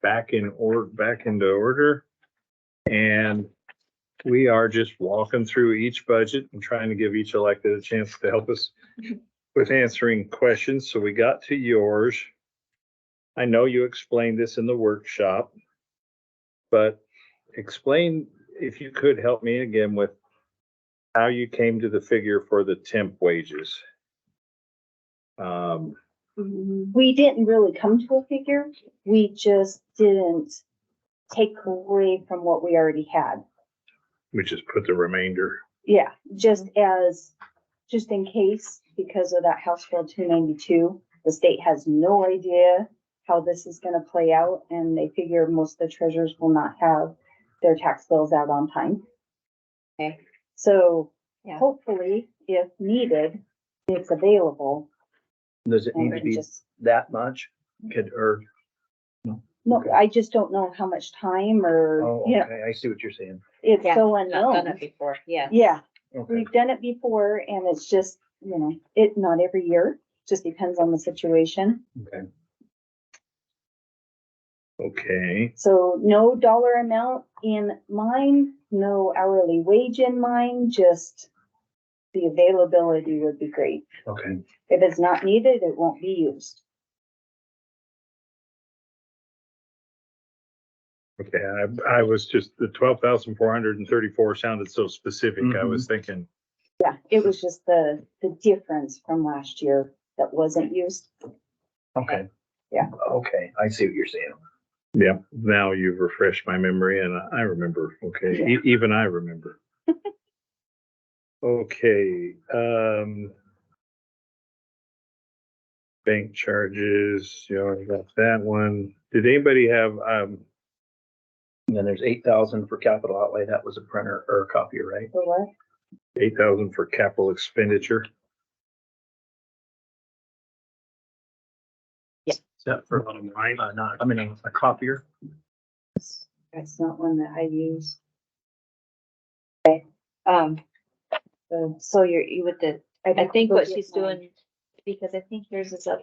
back into order. And we are just walking through each budget and trying to give each elected a chance to help us with answering questions. So we got to yours. I know you explained this in the workshop, but explain, if you could help me again with how you came to the figure for the temp wages. We didn't really come to a figure. We just didn't take away from what we already had. We just put the remainder. Yeah, just in case, because of that House Bill 292, the state has no idea how this is gonna play out, and they figure most of the treasurers will not have their tax bills out on time. Okay. So Yeah. hopefully, if needed, it's available. Does it And need to then be just, that much? no, I just don't know how much time or, Oh, you know, okay, I see what you're saying. it's Yeah, so I've done unknown. it before, yeah. Yeah, Okay, we've done it before and it's just, you know, not every year, just depends on the situation. okay. Okay. So no dollar amount in mind, no hourly wage in mind, just the availability would be great. Okay. If it's not needed, it won't be used. Okay, I was just, the 12,434 sounded so specific. I was thinking, Yeah, it was just the difference from last year that wasn't used. Okay. Yeah. Okay, I see what you're saying. yeah, now you've refreshed my memory and I remember. Okay, Yeah. even I remember. Okay, bank charges, you already got that one. Did anybody have, And then there's 8,000 for capital outlay. That was a printer or a copier, right? For what? 8,000 for capital expenditure? Is that for, not, I mean, a copier? That's not one that I use. So you would the, I think what she's doing, because I think yours is up.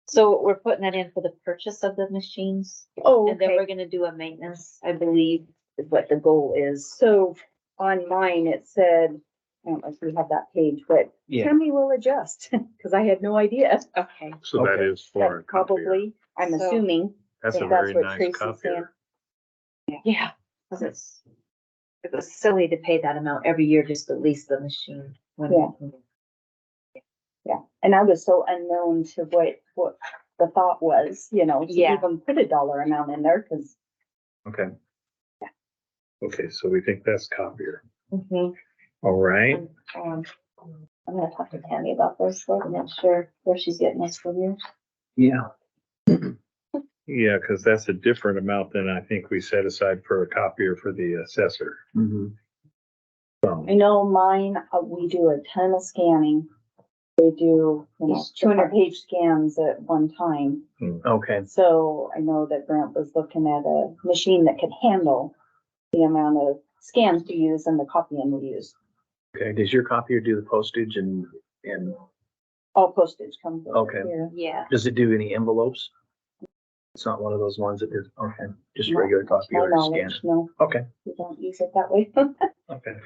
So we're putting that in for the purchase of the machines. Oh, And then okay. we're gonna do a maintenance, I believe, is what the goal is. So on mine, it said, I don't know if we have that page, but Yeah. Tammy will adjust, because I had no idea. Okay. So that Okay. is for a That's copier. probably, I'm So- assuming. That's a if that's very what nice Tracy's copier. Yeah, cause it was silly to pay that amount every year just to lease the machine. Yeah, and I was so unknown to what the thought was, you know, to Yeah. even put a dollar amount in there, because Okay. Okay, so we think that's copier. Mhm. All right. I'm gonna talk to Tammy about this, so I'm not sure where she's getting this from you. Yeah. Yeah, because that's a different amount than I think we set aside for a copier for the assessor. Mhm. I know mine, we do a ton of scanning. We do, you know, Yes, 200-page scans at one time. Okay. So I know that Grant was looking at a machine that could handle the amount of scans we use and the copying we use. Okay. Does your copier do the postage and All postage comes over Okay. here. Yeah, does it do any envelopes? It's not one of those ones that is, okay, just No, regular My copier and scan. knowledge, no, Okay, we don't use it that way. okay.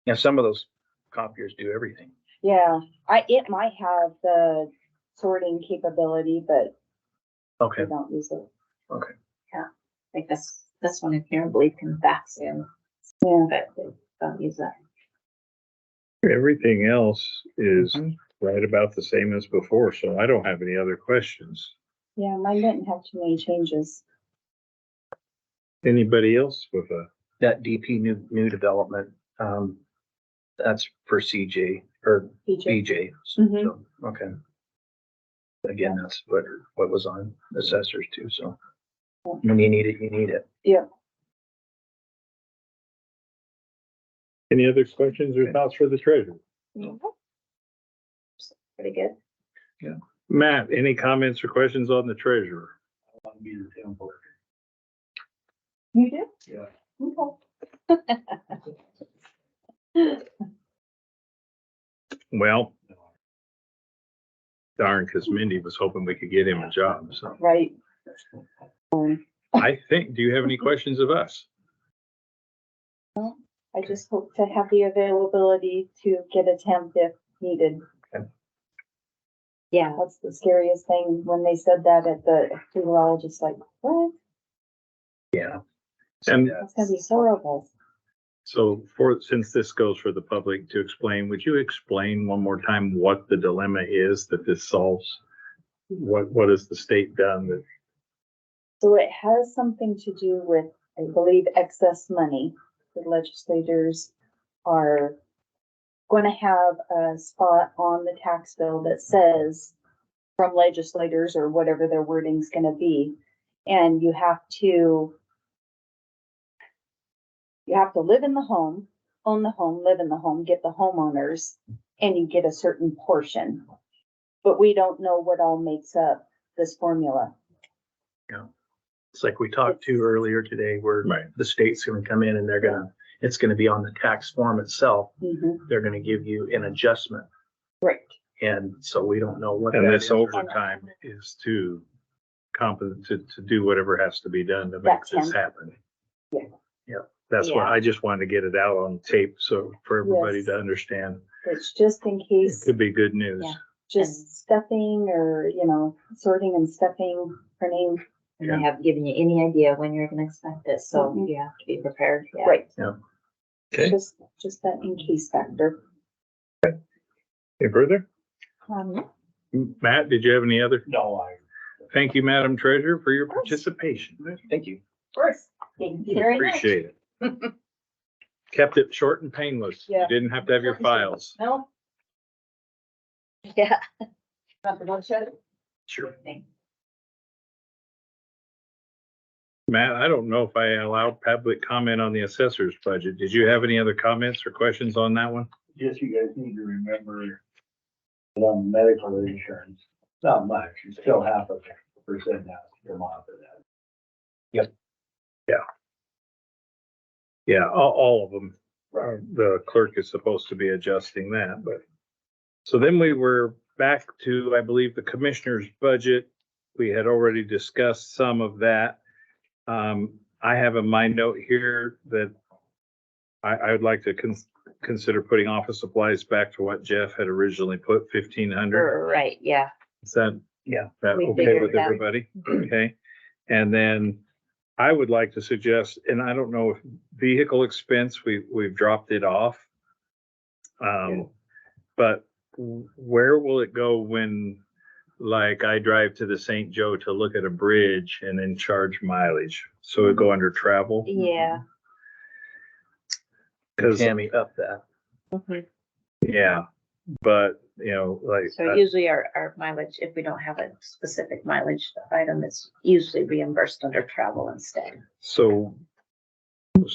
Yeah, some of those copiers do everything. Yeah, it might have the sorting capability, but Okay, we don't use it. okay. I think that's one in here, I believe can fax in, Yeah, but we don't use that. Everything else is Mhm. right about the same as before, so I don't have any other questions. yeah, mine didn't have too many changes. Anybody else with a, That DP new development, that's for CJ or BJ. Mhm. So, okay. Again, that's what was on assessors too, so. When you need it, you need it. Yeah, any other questions or Okay. thoughts for the treasurer? Pretty good. Matt, any comments or questions on the treasurer? you do? Yeah. Okay. Well, darn, because Mindy was hoping we could get him a job, so. Right, I think, do you have any questions of us? I just hope to have the availability to get a temp if needed. Yeah, That's the scariest thing. When they said that at we were all just like, what? Yeah. And That's gonna be horrible. so since this goes for the public to explain, would you explain one more time what the dilemma is that this solves? What has the state done that, So it has something to do with, I believe, excess money. The legislators are going to have a spot on the tax bill that says from legislators or whatever their wording's going to be. And you have to live in the home, own the home, live in the home, get the homeowners, and you get a certain portion. But we don't know what all makes up this formula. It's like we talked to earlier today where Right. the state's gonna come in and it's gonna be on the tax form itself. They're gonna give you an adjustment. Right. And so we don't know what and that this is. overtime is to compensate, to do whatever has to be done to make That's this him. happen. Yeah. Yeah, that's what, Yeah. I just wanted to get it out on tape, so for everybody Yes. to understand. It's just in It case, could be good news. Yeah. just stuffing or, sorting and stuffing, printing. and they haven't given you any idea when you're gonna expect it, so Mhm. you have to be prepared, yeah. Right. Okay, Just that in case factor. any further? Um, Matt, did you have any other? No, Thank you, Madam Treasurer, for your participation. thank you. Of course. Thank you very much. Appreciate it. Kept it short and painless. You Yeah. didn't have to have your files. No, Yeah. nothing to shut. Sure. Matt, I don't know if I allowed public comment on the assessor's budget. Did you have any other comments or questions on that one? Just you guys need to remember that on medical insurance, not much, you still have a percent now to come off of that. Yeah, all of them. The clerk is supposed to be adjusting that, but. So then we were back to, I believe, the commissioner's budget. We had already discussed some of that. I have in my note here that I would like to consider putting office supplies back to what Jeff had originally put, 1,500. Right, yeah. Is that We okay figured with that. everybody? Okay. And then I would like to suggest, and I don't know if vehicle expense, we've dropped it off. But where will it go when, like, I drive to the St. Joe to look at a bridge and then charge mileage? So it go under travel? Yeah. Cause, Tammy up that. Mhm. yeah, but like. So usually our mileage, if we don't have a specific mileage item, it's usually reimbursed under travel instead. So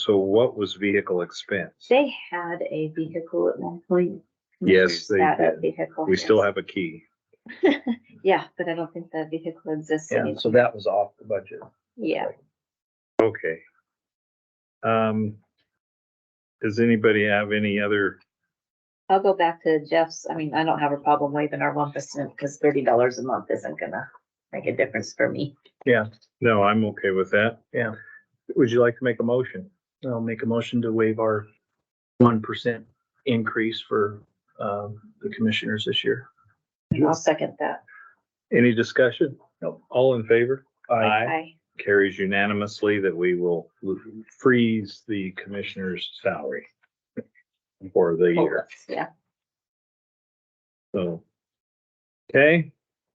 what was vehicle expense? They had a vehicle at one point. Yes, they Had a did. vehicle. We still yes. have a key. Yeah, but I don't think the vehicle exists Yeah, anymore. so that was off the budget. Yeah, Okay. Does anybody have any other? I'll go back to Jeff's. I mean, I don't have a problem waiving our 1% because $30 a month isn't gonna make a difference for me. No, I'm okay with that. Yeah. Would you like to make a motion? I'll make a motion to waive our 1% increase for the commissioners this year. I'll second that. Any discussion? Nope. All in favor? I, Carries unanimously that we will freeze the commissioner's salary for the year. yeah, So. Okay,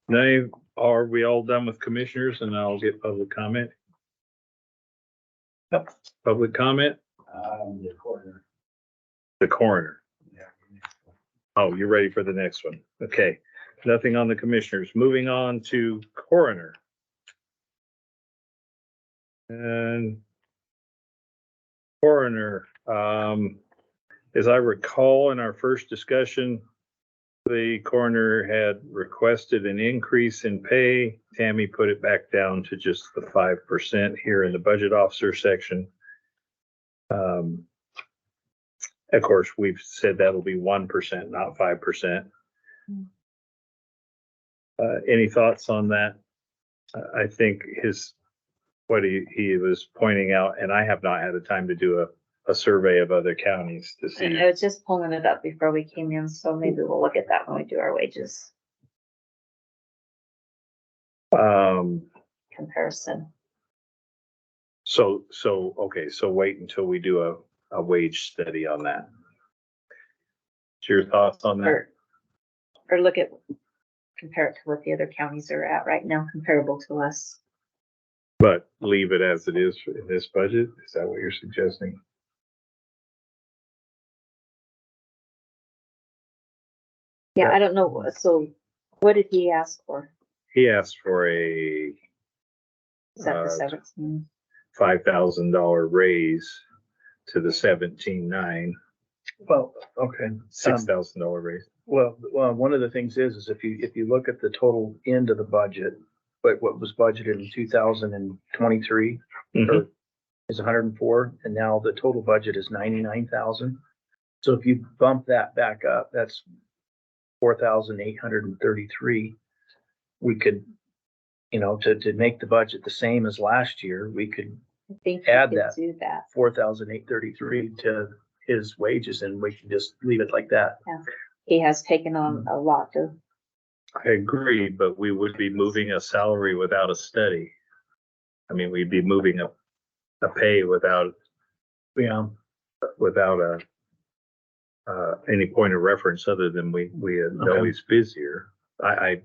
now are we all done with commissioners and I'll get public comment? Yep. Public comment, The corner. the coroner. Yeah. Oh, you're ready for the next one. Okay, nothing on the commissioners. Moving on to coroner. And coroner, as I recall in our first discussion, the coroner had requested an increase in pay. Tammy put it back down to just the 5% here in the budget officer section. Of course, we've said that'll be 1%, not 5%. Any thoughts on that? I think what he was pointing out, and I have not had the time to do a survey of other counties to I see. was just pulling it up before we came in, so maybe we'll look at that when we do our wages comparison. Okay, so wait until we do a wage study on that. What's your thoughts on that? Or look at, compare it to what the other counties are at right now, comparable to us. But leave it as it is in this budget? Is that what you're suggesting? Yeah, I don't know, so what did he ask for? He asked for a Is that the Uh, 17? $5,000 raise to the 17,900, Well, okay. $6,000 raise. Well, one of the things is if you look at the total end of the budget, but what was budgeted in 2023 Mhm. is 104, and now the total budget is 99,000. So if you bump that back up, that's 4,833. We could, to make the budget the same as last year, we could I think you add could that. do that. 4,833 to his wages, and we can just leave it like that. He has taken on a lot of, I agree, but we would be moving a salary without a study. I mean, we'd be moving a pay without Yeah. any point of reference other than we know Okay. he's busier. I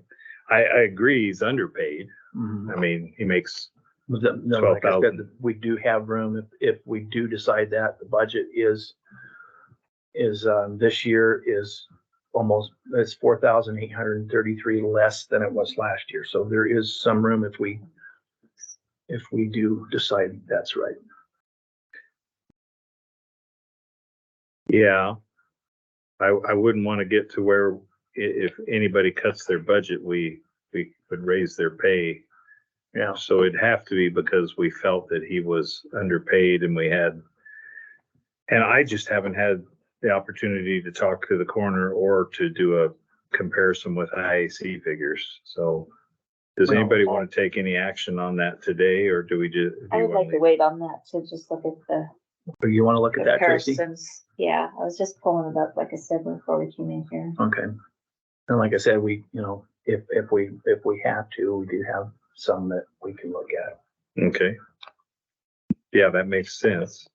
agree he's underpaid. Mhm. I mean, he makes, No, like I 12,000. said, we do have room if we do decide that the budget is this year is it's 4,833 less than it was last year. So there is some room if we do decide that's right. yeah. I wouldn't want to get to where if anybody cuts their budget, we would raise their pay. Yeah. So it'd have to be because we felt that he was underpaid and and I just haven't had the opportunity to talk to the coroner or to do a comparison with IAC figures. So does Well, anybody want to take any action on that today, or do we just? I would like to wait on that to just look at the So you want to look at that, Tracy? comparisons. Yeah, I was just pulling it up, like I said, before we came in here. Okay. And like I said, if we have to, we do have some that we can look at. Okay. Yeah, that makes sense.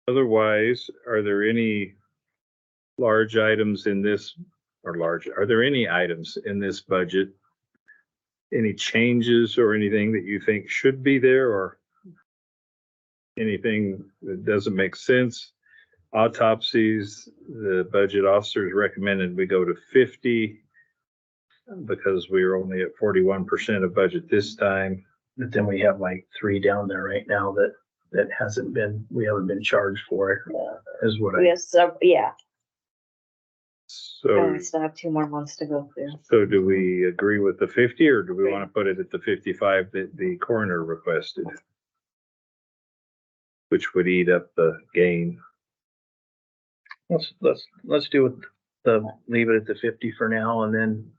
Otherwise, are there any large items in this, are there any items in this budget? Any changes or anything that you think should be there, or anything that doesn't make sense? Autopsies, the budget officers recommended we go to 50 because we were only at 41% of budget this time. But then we have like 3 down there right now that we haven't been charged for it, is what We have some, yeah, So, we still have 2 more months to go through. so do we agree with the 50, or do we want to put it at the 55 that the coroner requested? Which would eat up the gain. let's do it, leave it at the 50 for now, and then,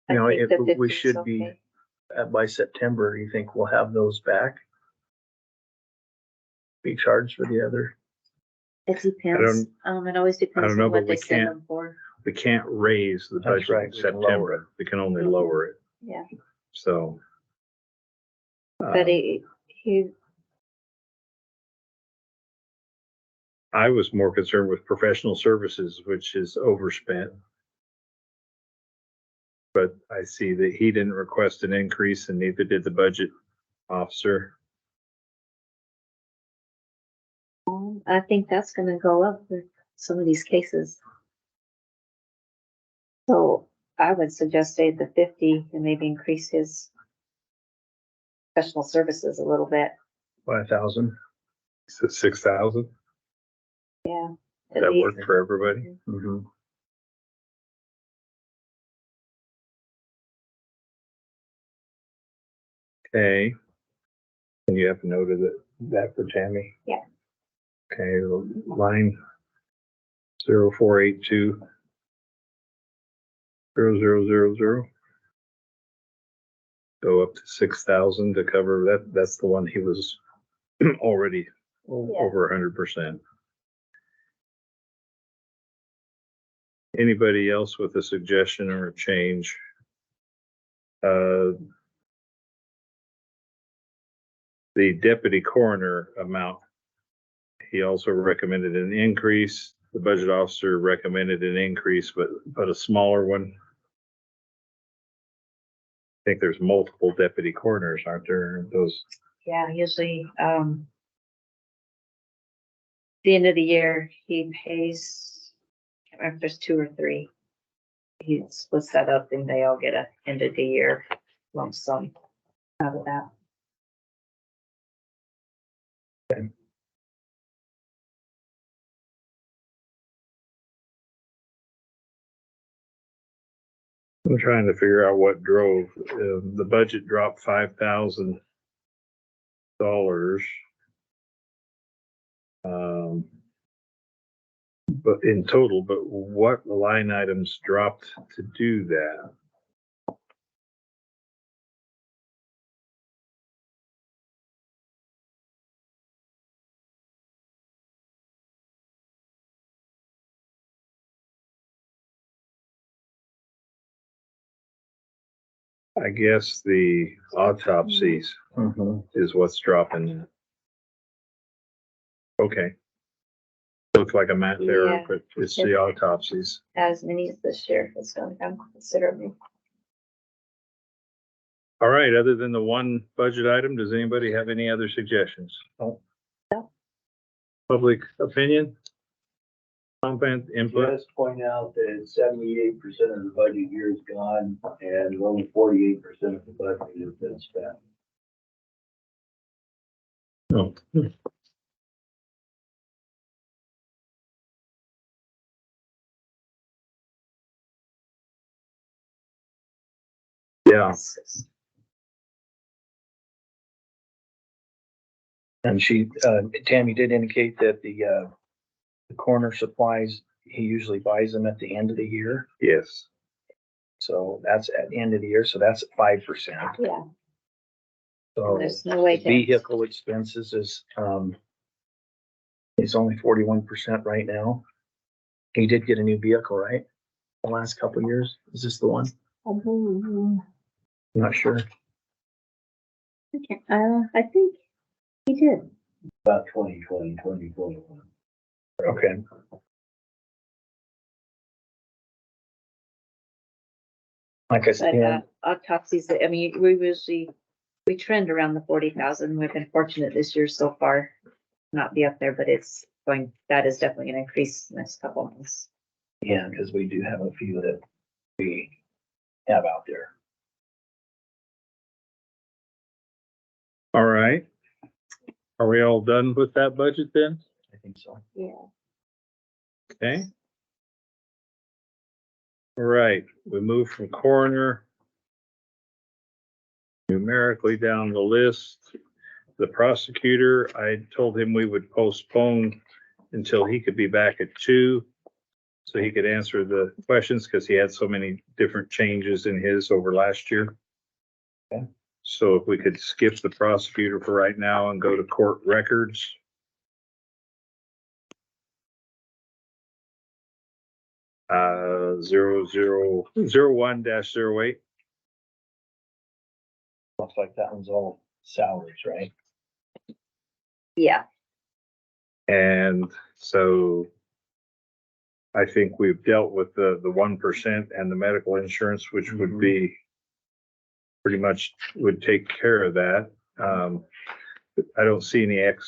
I think if the we 50 is should be okay. by September, you think we'll have those back? Be charged for the other? It depends. It always depends know, on but what they we send can't- them for. We can't raise the That's budget right, in we can lower September. We can only lower it. Yeah, So. but he, I was more concerned with professional services, which is overspent. But I see that he didn't request an increase, and neither did the budget officer. I think that's gonna go up with some of these cases. So I would suggest stay at the 50 and maybe increase his professional services a little bit. 5,000. So 6,000, Yeah. at that least. worked for everybody. Mm-hmm. Okay. And you have noted that for Tammy? Yeah. Okay, line 0482 0000. Go up to 6,000 to cover that. That's the one he was already over 100%. Anybody else with a suggestion or a change? The deputy coroner amount, he also recommended an increase. The budget officer recommended an increase, but a smaller one. I think there's multiple deputy coroners, aren't there? Those, Yeah, usually, the end of the year, he pays, I can't remember if there's 2 or 3. He splits that up and they all get a end of the year lump sum out of that. I'm trying to figure out what drove, the budget dropped $5,000. But in total, but what line items dropped to do that? I guess the autopsies is what's dropping. Okay. Looks like a math error, Yeah. but it's the autopsies. As many as this year has gone down considerably. All right, other than the one budget item, does anybody have any other suggestions? No. Public opinion? Comment, input? Just point out that 78% of the budget year is gone and only 48% of the budget has been spent. Oh. Yeah, And Tammy did indicate that the coroner supplies, he usually buys them at the end of the year. yes. So that's at the end of the year, so that's at 5%. Yeah. So There's no way to. vehicle expenses is only 41% right now. He did get a new vehicle, right? The last couple of years. Is this the one? I'm not sure. I think he did. About 2020, 2021. Okay. Like I But said, autopsies, I mean, we trend around the 40,000. We've been fortunate this year so far, not be up there, but that is definitely gonna increase the next couple of months. yeah, because we do have a few that we have out there. All right. Are we all done with that budget then? I think so. Yeah. Okay. All right, we move from coroner numerically down the list. The prosecutor, I told him we would postpone until he could be back at 2, so he could answer the questions, because he had so many different changes in his over last year. Okay. So if we could skip the prosecutor for right now and go to court records. Uh, 0001-08. Looks like that one's all salaries, right? Yeah, And so I think we've dealt with the 1% and the medical insurance, which would be pretty much would take care of that. I don't see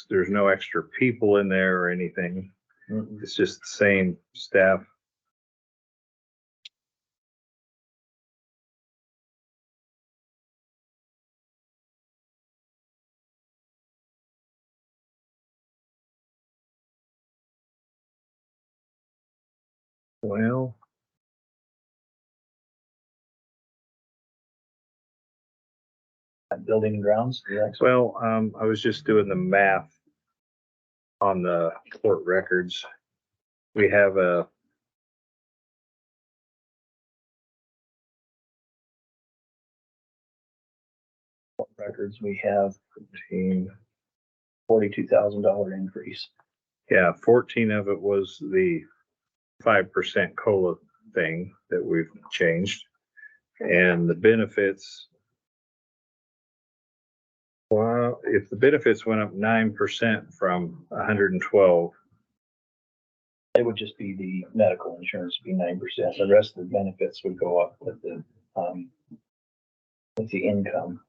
there's no extra people in there or anything. It's just the same staff. Well, Building and grounds. well, I was just doing the math on the court records. we have a, Records, we have team, $42,000 increase. yeah, 14 of it was the 5% COLA thing that we've changed. And the benefits, well, if the benefits went up 9% from 112, It would just be the medical insurance would be 9%. The rest of the benefits would go up with the income.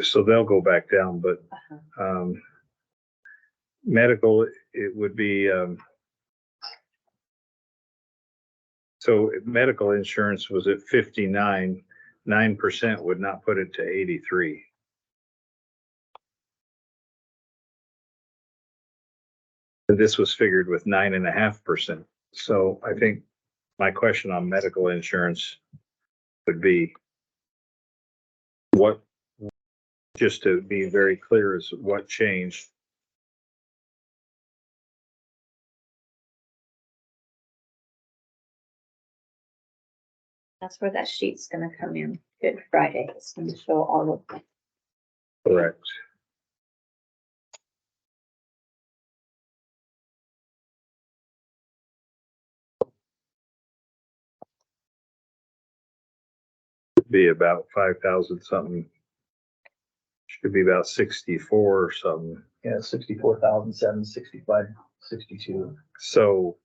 so they'll go back down, but medical, it would be, so if medical insurance was at 59, 9% would not put it to 83. This was figured with 9.5%. So I think my question on medical insurance would be what, just to be very clear, is what changed. That's where that sheet's gonna come in. Good Friday. It's gonna show all of them. Correct. Be about 5,000 something. Should be about 64 or something. Yeah, 64,765, 62. So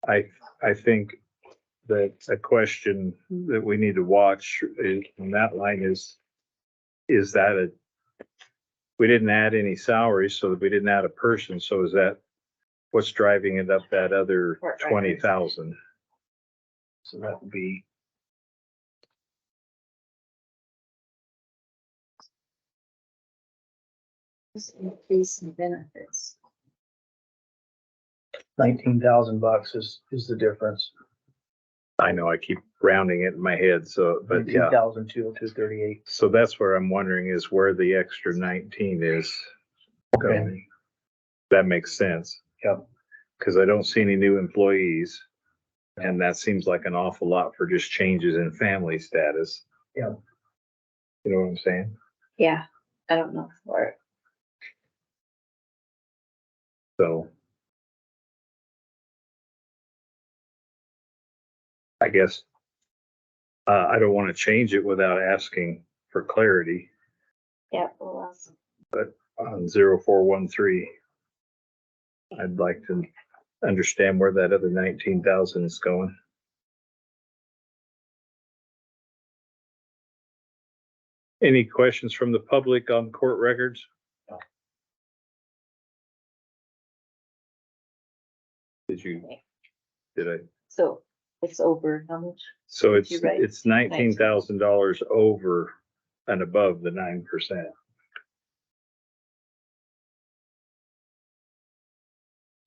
I think that a question that we need to watch in that line is that we didn't add any salaries, so that we didn't add a person. So is that what's driving it up that other Court records. 20,000? So that would be Just increase in benefits. $19,000 is the difference. I know I keep rounding it in my head, so, but yeah. 19,202.38. So that's where I'm wondering is where the extra 19 is going. That makes sense. Yep. Cause I don't see any new employees. And that seems like an awful lot for just changes in family status. Yep. You know what I'm saying? Yeah, I don't know for it. So. I guess. I don't want to change it without asking for clarity Yeah, well, on 0413. I'd like to understand where that other 19,000 is going. Any questions from the public on court records? No. Did I? so it's over how much? So it's, You're right. it's $19,000 over and above the 9%.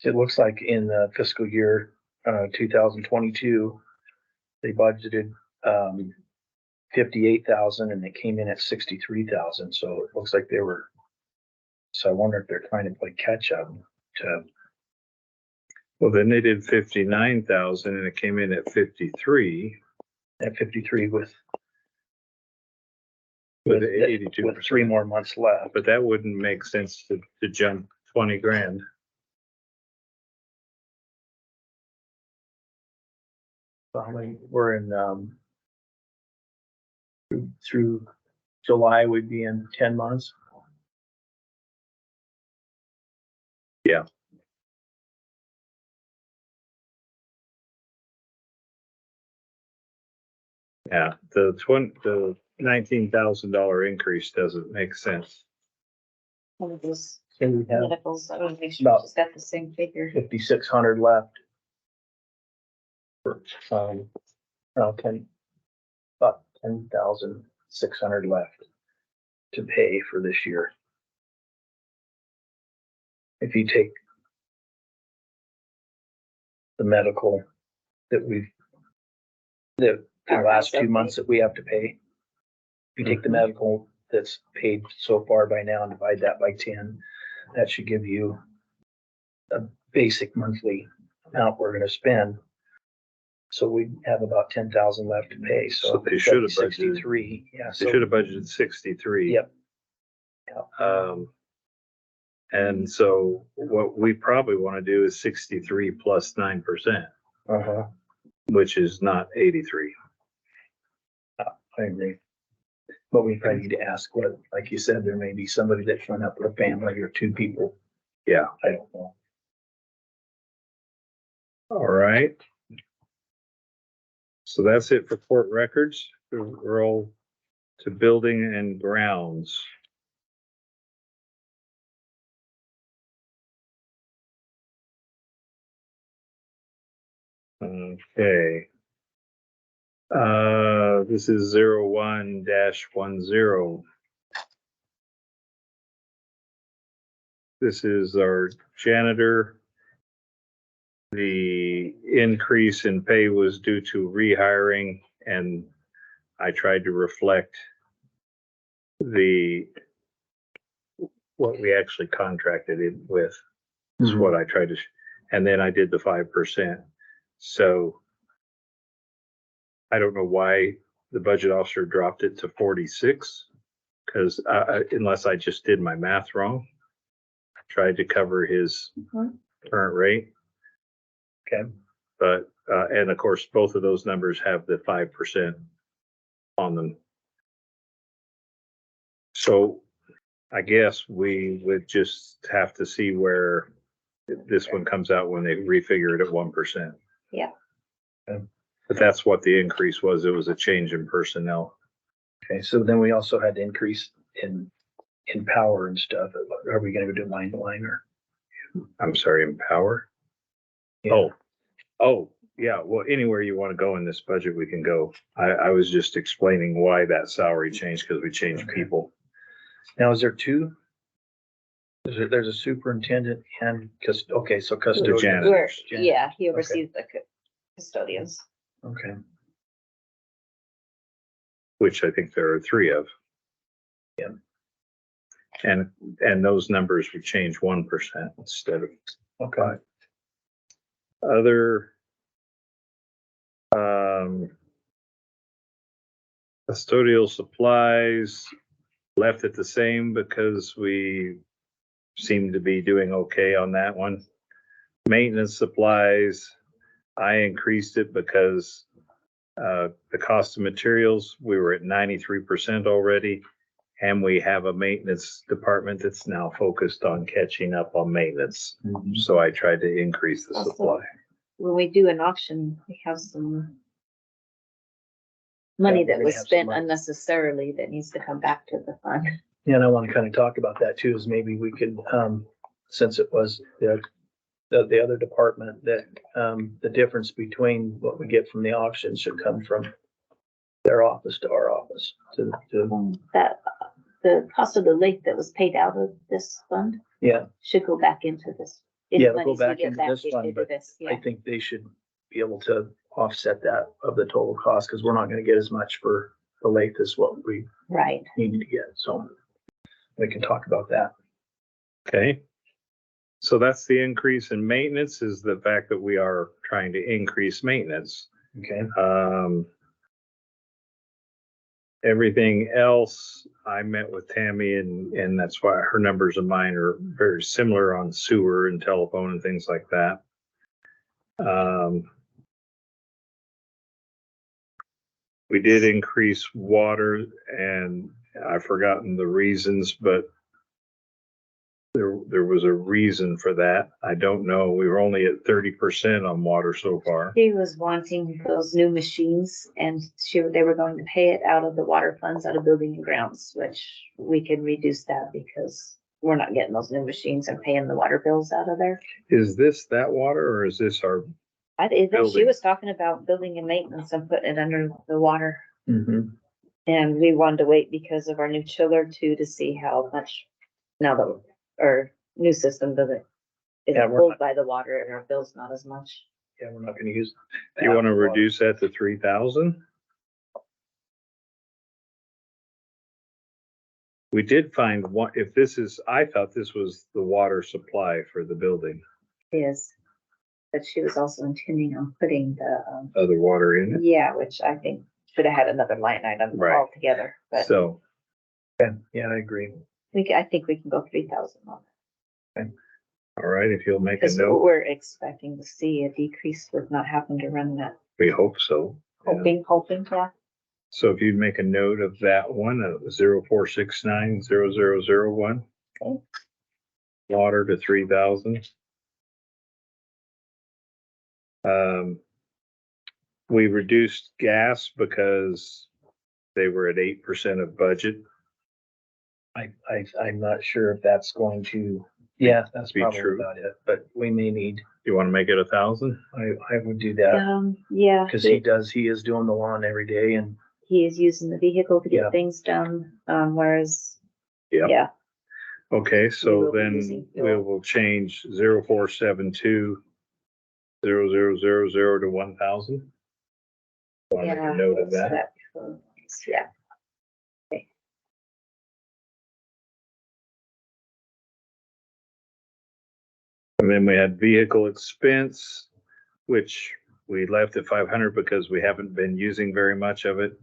It looks like in the fiscal year 2022, they budgeted 58,000 and they came in at 63,000. So it looks like they were. So I wonder if they're trying to play catch up to. Well, then they did 59,000 and it came in at 53. At 53 with With with 82%. with 3 more months left. But that wouldn't make sense to jump 20 grand. So how many, we're in through July, we'd be in 10 months. Yeah. Yeah, the $19,000 increase doesn't make sense. One of those So we have medicals, I want to make sure About- it's got the same figure. 5,600 left. Around 10, about 10,600 left to pay for this year. If you take the medical that the Our last house 2 months that we have to pay. If you take the medical that's paid so far by now and divide that by 10, that should give you a basic monthly amount we're gonna spend. So we have about 10,000 left to pay, so. So they should have budgeted. 63, yeah, They so. should have budgeted 63. Yep. And so what we probably want to do is 63 plus 9%, Uh-huh, which is not 83. I agree. But we probably need to ask what, like you said, there may be somebody that's run up with a family or two people. Yeah. I don't know. All right. So that's it for court records. We're all to building and grounds. Okay. This is 01-10. This is our janitor. The increase in pay was due to rehiring, and I tried to reflect what we actually contracted it with, is what I tried to, and then I did the 5%. So I don't know why the budget officer dropped it to 46, because unless I just did my math wrong, tried to cover his current rate. Okay. But, and of course, both of those numbers have the 5% on them. So I guess we would just have to see where this one comes out when they refigure it at 1%. Yeah. But that's what the increase was. It was a change in personnel. Okay, so then we also had increase in power and stuff. Are we gonna do line to line or? I'm sorry, in power? Yeah. Oh, yeah. Well, anywhere you want to go in this budget, we can go. I was just explaining why that salary changed, because we changed Okay. people. Now, is there two? There's a superintendent and, okay, so custodian. janitor. Where, Janitor. yeah, he oversees the custodians. Okay, Which I think there are 3 of. Yeah. And those numbers would change 1% instead of okay. other. Custodial supplies left it the same because we seem to be doing okay on that one. Maintenance supplies, I increased it because the cost of materials, we were at 93% already. And we have a maintenance department that's now focused on catching up on maintenance. Mhm. So I tried to increase the Also, supply. When we do an auction, we have some money Yeah, that we're was gonna have some spent money. unnecessarily that needs to come back to the fund. Yeah, and I want to kind of talk about that too, is maybe we could, since it was the other department, that, the difference between what we get from the auction should come from their office to our office to, That, the cost of the lake that was paid out of this fund yeah, should go back into this. Any Yeah, it'll go monies we back get into back this fund, into but this, I yeah. think they should be able to offset that of the total cost, because we're not gonna get as much for the lake as what we Right. needed to get, so we can talk about that. Okay. So that's the increase in maintenance, is the fact that we are trying to increase maintenance. Okay. Everything else, I met with Tammy and that's why her numbers and mine are very similar on sewer and telephone and things like that. We did increase water, and I've forgotten the reasons, but there was a reason for that. I don't know. We were only at 30% on water so far. He was wanting those new machines and they were going to pay it out of the water funds, out of building and grounds, which we can reduce that because we're not getting those new machines and paying the water bills out of there. Is this that water, or is this our, I think she Building. was talking about building and maintenance and putting it under the water. Mm-hmm. And we wanted to wait because of our new chiller too, to see how much now that our new system doesn't, Yeah, isn't we're pulled not- by the water and our bill's not as much. Yeah, we're not gonna use. do you want to water. reduce that to 3,000? We did find one, if this is, I thought this was the water supply for the building. Is, but she was also intending on putting the, Other water in it. yeah, which I think should have had another line item Right. altogether, but So, Yeah, I agree. I think we can go 3,000 on it. all right, if you'll make a Because note, we're expecting to see a decrease with not having to run that, we hope so. Yeah. hoping, yeah. So if you'd make a note of that one, 04690001. Okay. Water to 3,000. We reduced gas because they were at 8% of budget. I'm not sure if that's going to, yeah, that's Be probably true. about it, but we may need, You want to make it 1,000? I would do that. Yeah, Cause he is doing the lawn every day and he is using the vehicle to Yeah. get things done, whereas, Yep. yeah, Okay, We so will be then using we fuel. will change 04720000 to 1,000. Want to make yeah. a note of so that? Yeah, And then we had vehicle expense, which we left at 500 because we haven't been using very much of it.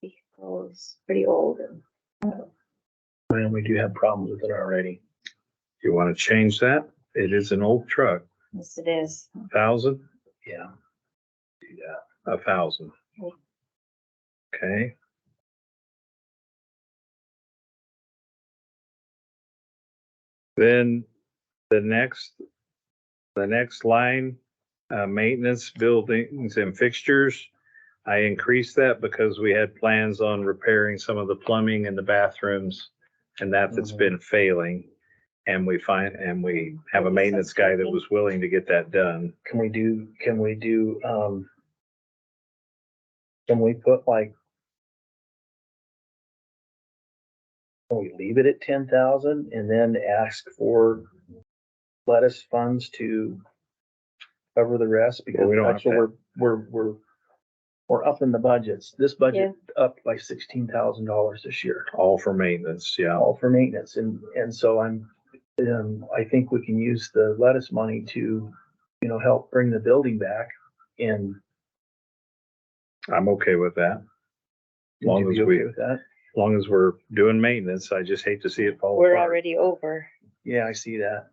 vehicle is pretty old and, man, we do have problems with it already. You want to change that? It is an old truck. yes, it is. 1,000? Yeah. Do that. 1,000. Okay. Then the next line, maintenance, buildings and fixtures. I increased that because we had plans on repairing some of the plumbing in the bathrooms and that's Mhm. been failing. And we have a maintenance guy that was willing to get that done. Can we put like, can we leave it at 10,000 and then ask for lettuce funds to cover the rest? Because we don't that's have what we're upping the budgets. This budget up by $16,000 this year, All for maintenance, yeah. all for maintenance. And so I think we can use the lettuce money to, help bring the building back and. I'm okay with that. Would Long you as be we- okay with that? As long as we're doing maintenance, I just hate to see it fall We're apart. already over. Yeah, I see that.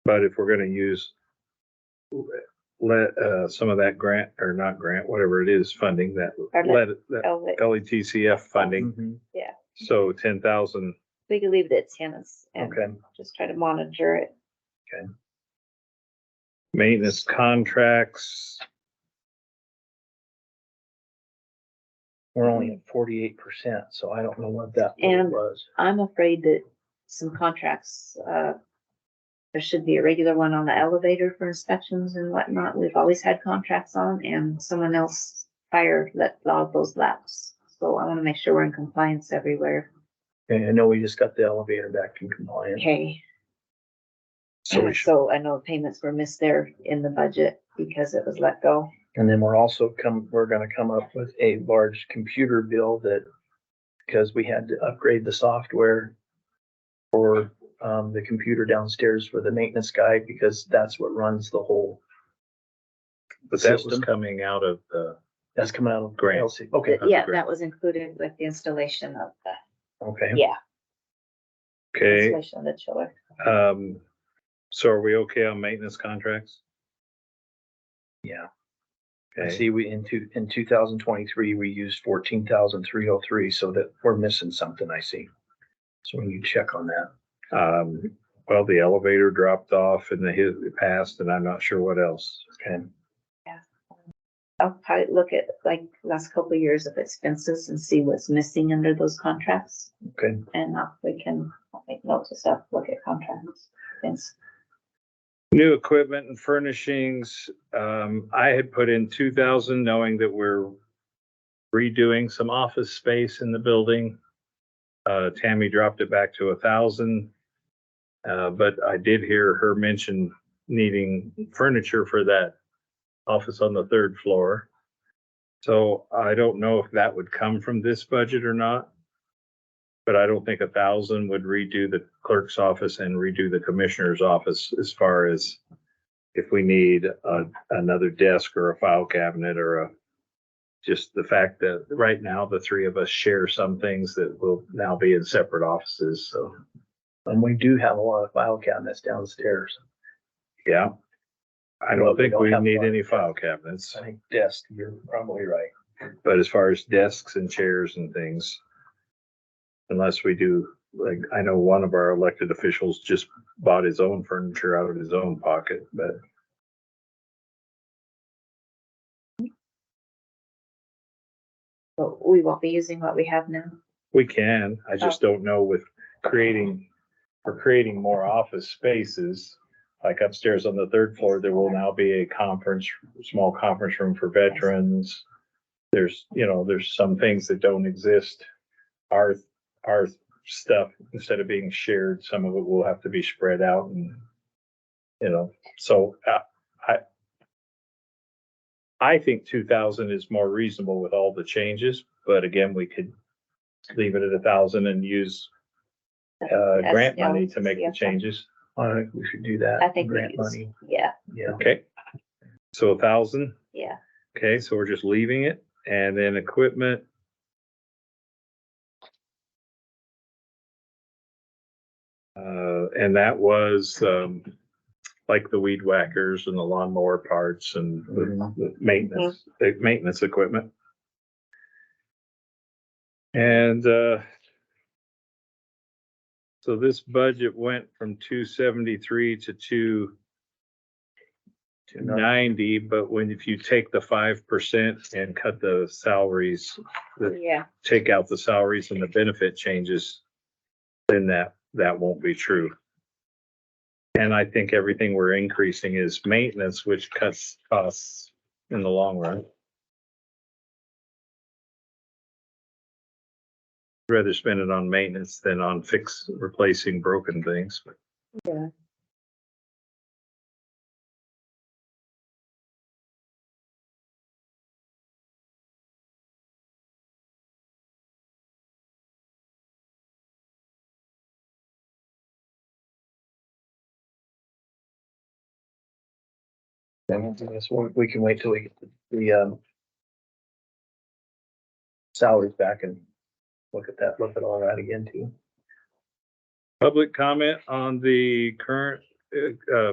But if we're gonna use some of that grant or not grant, whatever it is, funding that That LETCF funding, Mhm. so 10,000, we could leave it at 10 and Okay. just try to monitor it. maintenance contracts. We're only at 48%, so I don't know what that And- was. I'm afraid that some contracts, there should be a regular one on the elevator for inspections and whatnot. We've always had contracts on and someone else hired let all those lapse. So I want to make sure we're in compliance everywhere. Okay, I know we just got the elevator back in compliance. Okay, So we should, so I know payments were missed there in the budget because it was let go. And then we're gonna come up with a large computer bill because we had to upgrade the software for, the computer downstairs for the maintenance guy, because that's what runs the whole, but that was system. coming out of the, that's coming out of Grant. LC. Okay, the Yeah, grant. that was included with the installation of okay. okay, installation of the chiller. so are we okay on maintenance contracts? Yeah. I Okay, see in 2023, we used 14,303, so that we're missing something, I see. So when you check on that. well, the elevator dropped off and it passed and I'm not sure what else. Okay. I'll probably look at like last couple of years of expenses and see what's missing under those contracts. Okay. And we can make notes of stuff, look at contracts. Things. New equipment and furnishings, I had put in 2,000 knowing that we're redoing some office space in the building. Tammy dropped it back to 1,000. But I did hear her mention needing furniture for that office on the 3rd floor. So I don't know if that would come from this budget or not. But I don't think 1,000 would redo the clerk's office and redo the commissioner's office as far as if we need another desk or a file cabinet or just the fact that right now the three of us share some things that will now be in separate offices. So, And we do have a lot of file cabinets downstairs. yeah. I Well, don't we think don't we have need one. any file cabinets, I think desk, you're probably right. but as far as desks and chairs and things, unless we do, like, I know one of our elected officials just bought his own furniture out of his own pocket, but But we won't be using what we have now. we can. I just don't know with creating more office spaces. Like upstairs on the third floor, there will now be a small conference room for veterans. There's some things that don't exist. Our stuff, instead of being shared, some of it will have to be spread out and, so I think 2,000 is more reasonable with all the changes, but again, we could leave it at 1,000 and use grant money to make the changes. I think we should do that. I think we Grant use, money, yeah, yeah. Okay. So 1,000. yeah. Okay, so we're just leaving it, and then equipment. And that was, like the weed whackers and the lawnmower parts and the maintenance equipment. And, so this budget went from 273 to 290, but if you take the 5% and cut the salaries, Yeah, take out the salaries and the benefit changes, then that won't be true. And I think everything we're increasing is maintenance, which cuts costs in the long run. I'd rather spend it on maintenance than on replacing broken things. yeah. And I guess we can wait till we get the salaries back and look at all that again too. Public comment on the current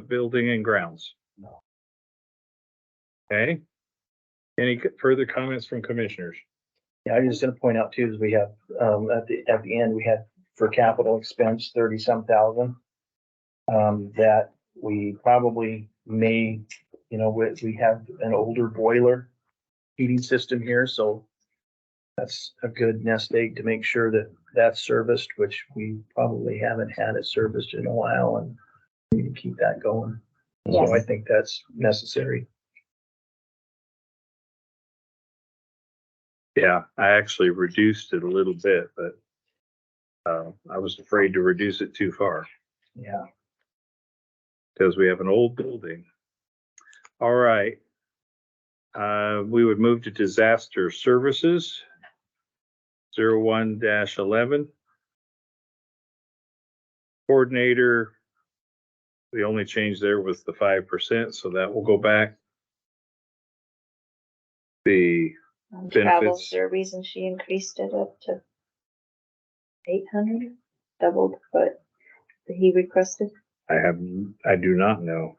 building and grounds? No. Okay. Any further comments from commissioners? Yeah, I'm just gonna point out too, is we have, at the end, we had for capital expense, 30-some thousand. That we probably may, we have an older boiler heating system here, so that's a good nest egg to make sure that that's serviced, which we probably haven't had it serviced in a while, and we need to keep that going. So I Yes. think that's necessary. Yeah, I actually reduced it a little bit, but I was afraid to reduce it too far Yeah. because we have an old building. All right. We would move to disaster services. 01-11. Coordinator. The only change there was the 5%, so that will go back. The Travel, benefits. is there a reason she increased it up to 800? Doubled what he requested? I do not know.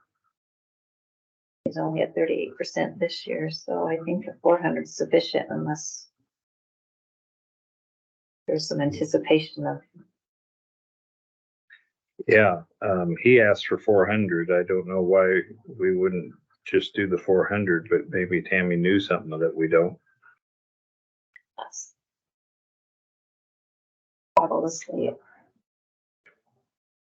He's only at 38% this year, so I think the 400 is sufficient unless there's some anticipation of, Yeah, he asked for 400. I don't know why we wouldn't just do the 400, but maybe Tammy knew something that we don't. us. Obviously,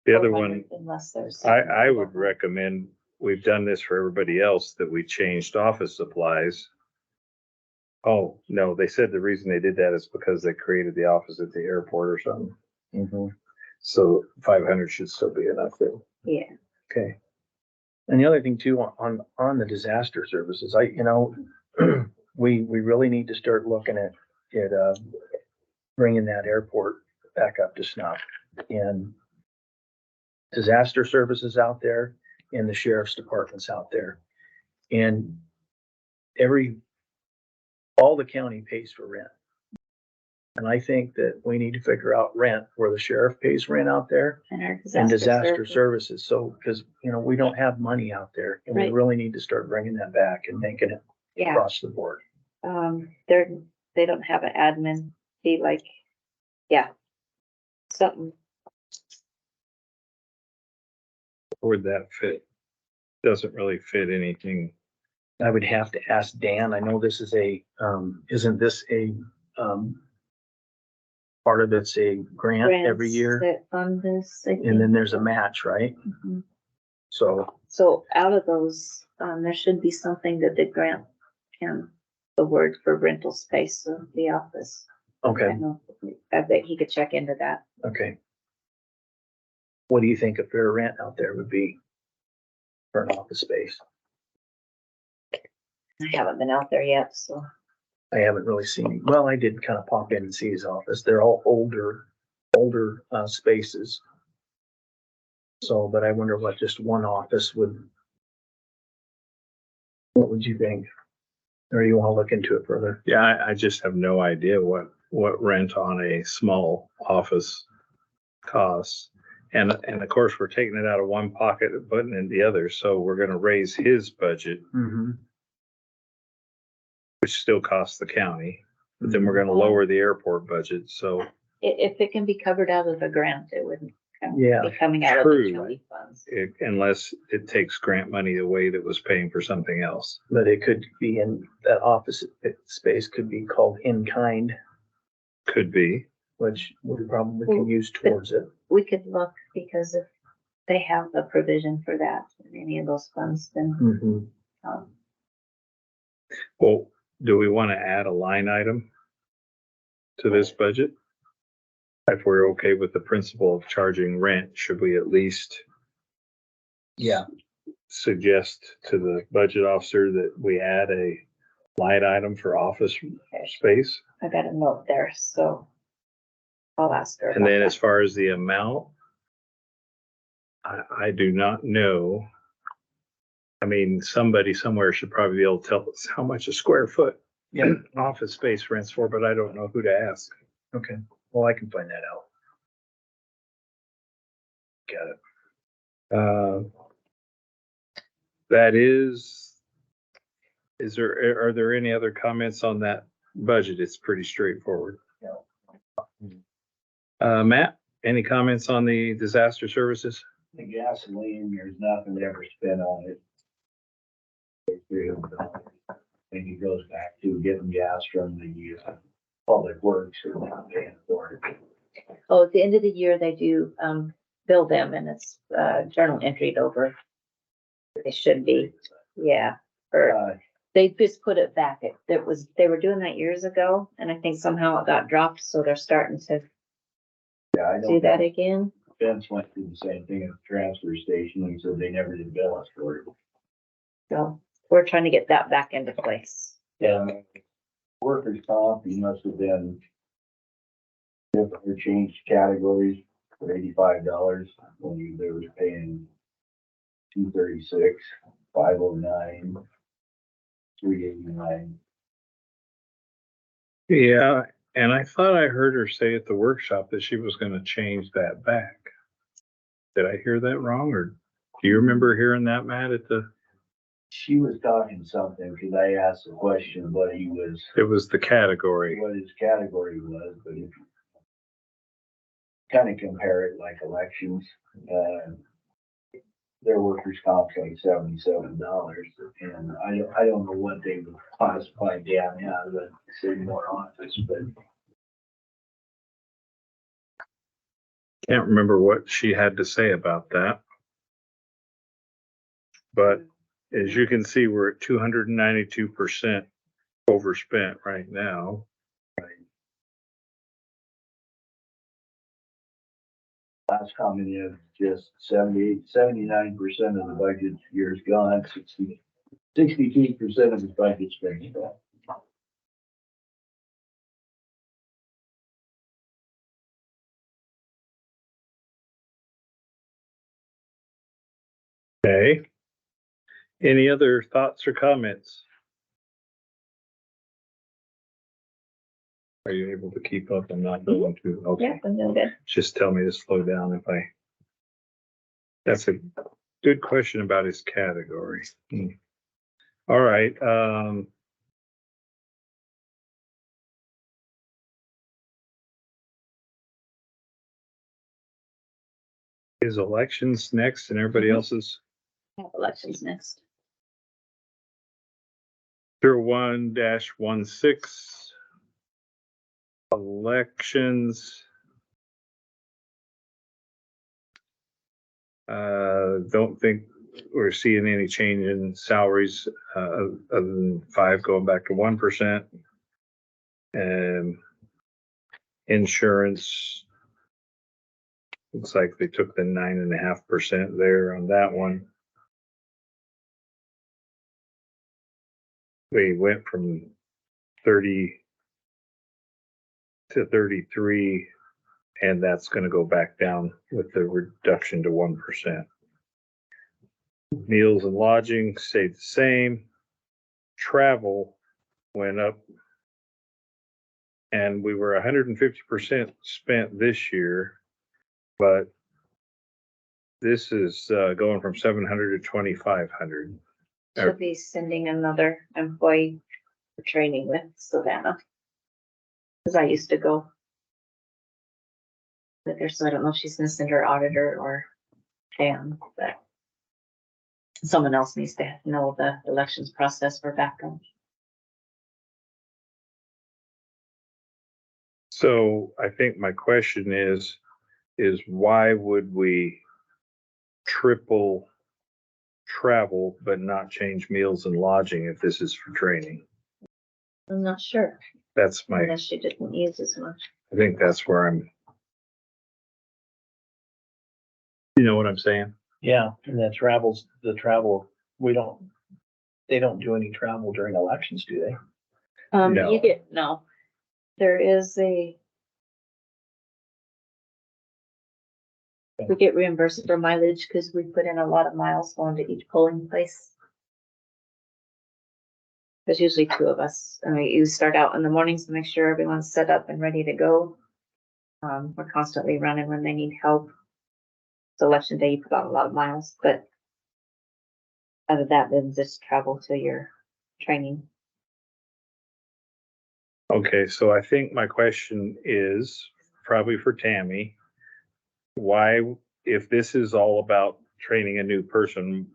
The other 400 one, unless there's. I would recommend, we've done this for everybody else, that we changed office supplies. Oh, no, they said the reason they did that is because they created the office at the airport or something. So 500 should still be enough there. Yeah, Okay. And the other thing too, on the disaster services, we really need to start looking at, bringing that airport back up to snuff. And disaster services out there and the sheriff's departments out there. And all the county pays for rent. And I think that we need to figure out rent where the sheriff pays rent out there And our and disaster service. services. So, because, we don't have money out there and we Right. really need to start bringing that back and making it Yeah, across the board. they don't have an admin fee like, yeah. Something, Where'd that fit? Doesn't really fit anything. I would have to ask Dan. I know this is isn't this a, part of it's a grant every grants year? that fund this. I And think. then there's a match, right? Mhm. So, So out of those, there should be something that the grant can, the word for rental space of the office. I okay, know, I bet he could check into that. okay. What do you think a fair rent out there would be for an office space? I haven't been out there yet, so. I haven't really seen, well, I did kind of pop in and see his office. They're all older spaces. So, but I wonder what just one office what would you think? Or you want to look into it further? Yeah, I just have no idea what rent on a small office costs. And of course, we're taking it out of one pocket and putting it in the other, so we're gonna raise his budget, Mm-hmm. which still costs the county. But then we're gonna lower the airport budget, so If it can be covered out of the grant, it wouldn't Yeah, be coming out of true. the county funds. unless it takes grant money away that was paying for something else. but it could be in that office space could be called in kind, Could be. which we probably can use towards it. We could look, because if they have a provision for that in any of those funds, then, Mm-hmm. um, Well, do we want to add a line item to this budget? If we're okay with the principle of charging rent, should we at least Yeah, suggest to the budget officer that we add a line item for office space? I got a note there, so I'll ask her. And then about as far as the amount, I do not know. I mean, somebody somewhere should probably be able to tell us how much a square foot yeah, office space rents for, but I don't know who to ask. okay. Well, I can find that out. Got it. That is are there any other comments on that budget? It's pretty straightforward. Matt, any comments on the disaster services? The gasoline, there's nothing ever spent on it. And it goes back to getting gas from the public works or not paying for it. Oh, at the end of the year, they do, bill them, and it's, journal entered over. They should be, yeah, or they just put it back. They were doing that years ago, and I think somehow it got dropped, so they're starting to Yeah, I do know that again. Vince went through the same thing at the transfer station. He said they never did bill us for it. So we're trying to get that back into place. Yeah. Workers' comp, he must have been different, changed categories for $85 when they were paying $236, $509, $389. Yeah, and I thought I heard her say at the workshop that she was gonna change that back. Did I hear that wrong, or do you remember hearing that, Matt, at the, She was talking something, cause I asked the question what it was the category. what his category was, but if you kind of compare it like elections, their workers' comp's like $77, and I don't know what they would classify down as, but say more office, but Can't remember what she had to say about that. But as you can see, we're at 292% overspent right now. last comment is just 79% of the budget year's gone, 62% of the budget's been spent. Okay. Any other thoughts or comments? Are you able to keep up? I'm not going to. Yeah, Okay. I'm doing good. Just tell me to slow down if I. That's a good question about his category. All right, his elections next and everybody Mhm. else's I have elections next. 01-16 elections. Don't think we're seeing any change in salaries, other than 5 going back to 1%. And insurance, looks like they took the 9.5% there on that one. We went from 30 to 33, and that's gonna go back down with the reduction to 1%. Meals and lodging stayed the same. Travel went up. And we were 150% spent this year, but this is going from 700 to 2,500. She'll be sending another employee for training with Savannah. Cause I used to go with her, so I don't know if she's gonna send her auditor or Dan, but someone else needs to know the elections process for background. So I think my question is why would we triple travel but not change meals and lodging if this is for training? I'm not sure, That's my, unless she didn't use as much. I think that's where I'm. You know what I'm saying? Yeah, and the travel, they don't do any travel during elections, do they? No. You get, no, there is we get reimbursed for mileage because we put in a lot of miles going to each polling place. There's usually 2 of us, and you start out in the mornings to make sure everyone's set up and ready to go. We're constantly running when they need help. It's election day, you put on a lot of miles, but other than that, then just travel to your training. Okay, so I think my question is probably for Tammy. Why, if this is all about training a new person,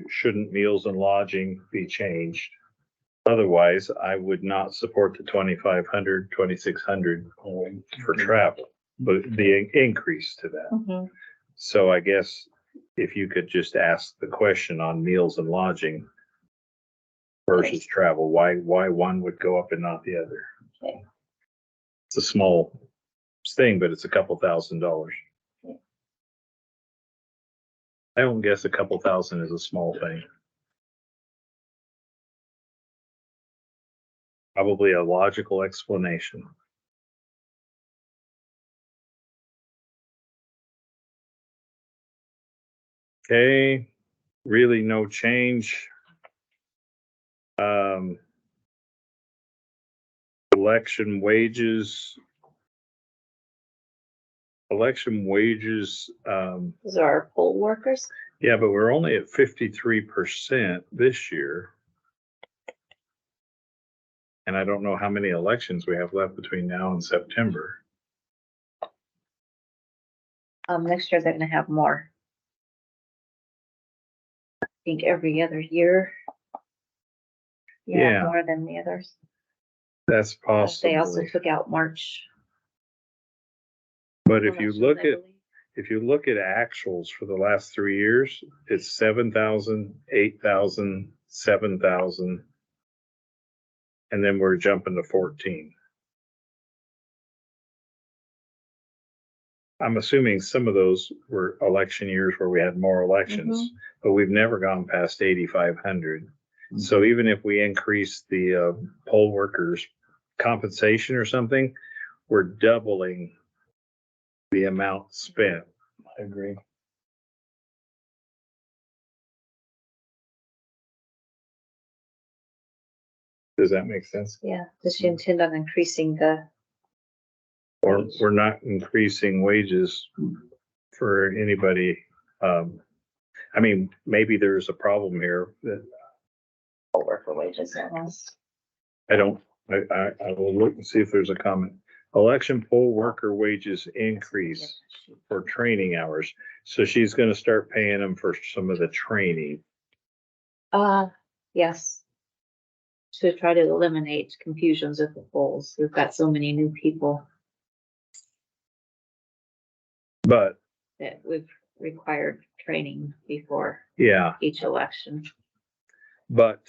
shouldn't meals and lodging be changed? Otherwise, I would not support the 2,500, 2,600 for travel, but the increase to that. Mhm. So I guess if you could just ask the question on meals and lodging versus travel, why one would go up and not the other? Okay. It's a small thing, but it's a couple $1,000s. Yeah. I don't guess a couple thousand is a small thing. Probably a logical explanation. Okay, really no change. Election wages. Those are our poll workers. Yeah, but we're only at 53% this year. And I don't know how many elections we have left between now and September. Next year they're gonna have more. I think every other year. Yeah. More than the others. That's They also possible. took out March. But I'm if not you sure, look I at, believe. if you look at actuals for the last 3 years, it's 7,000, 8,000, 7,000. And then we're jumping to 14. I'm assuming some of those were election years where we had more elections, but we've never gone past 8,500. So even if we increase the poll workers' compensation or something, we're doubling the amount spent. I agree. Does that make sense? Yeah, does she intend on increasing the? Or we're not increasing wages for anybody. I mean, maybe there's a problem here that Worker wages. I don't, I will look and see if there's a comment. Election poll worker wages increase for training hours. So she's gonna start paying them for some of the training. Yes. To try to eliminate confusions at the polls. We've got so many new people But that we've required training before yeah, each election. but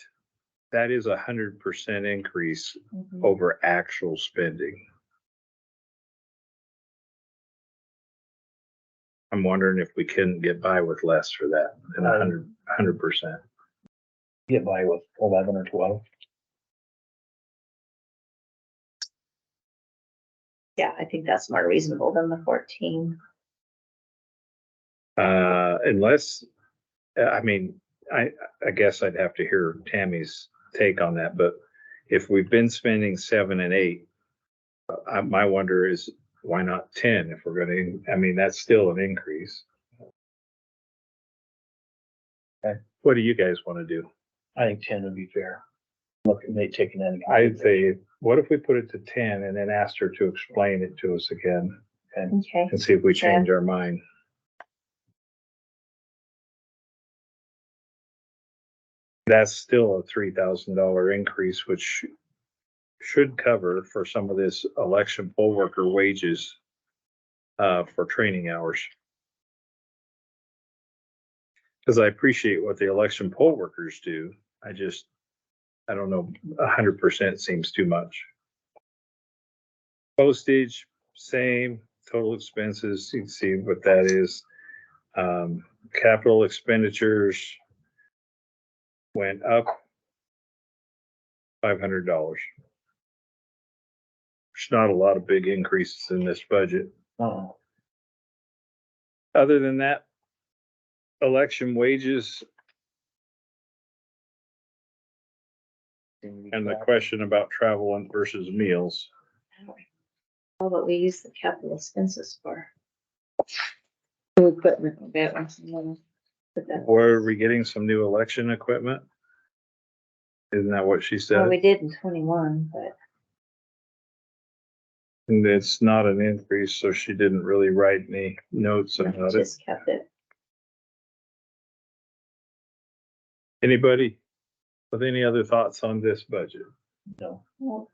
that is 100% increase over actual spending. I'm wondering if we couldn't get by with less for that than 100%. Get by with 11 or 12. Yeah, I think that's more reasonable than the 14. Unless, I mean, I guess I'd have to hear Tammy's take on that, but if we've been spending 7 and 8, my wonder is why not 10 if we're gonna, I mean, that's still an increase. Okay. What do you guys want to do? I think 10 would be fair. Look, and they taking that. I'd say, what if we put it to 10 and then asked her to explain it to us again Okay. and see if we change our mind? That's still a $3,000 increase, which should cover for some of this election poll worker wages for training hours. Because I appreciate what the election poll workers do. I don't know, 100% seems too much. Postage, same, total expenses, you can see what that is. Capital expenditures went up $500. There's not a lot of big increases in this budget. Oh, Other than that, election wages and the question about travel and versus meals. All that we use the capital expenses for. New equipment, that one's another. But that- Where are we getting some new election equipment? Isn't that what she Well, said? we did in 21, but And it's not an increase, so she didn't really write any notes about it. just kept it. Anybody with any other thoughts on this budget? no. Well,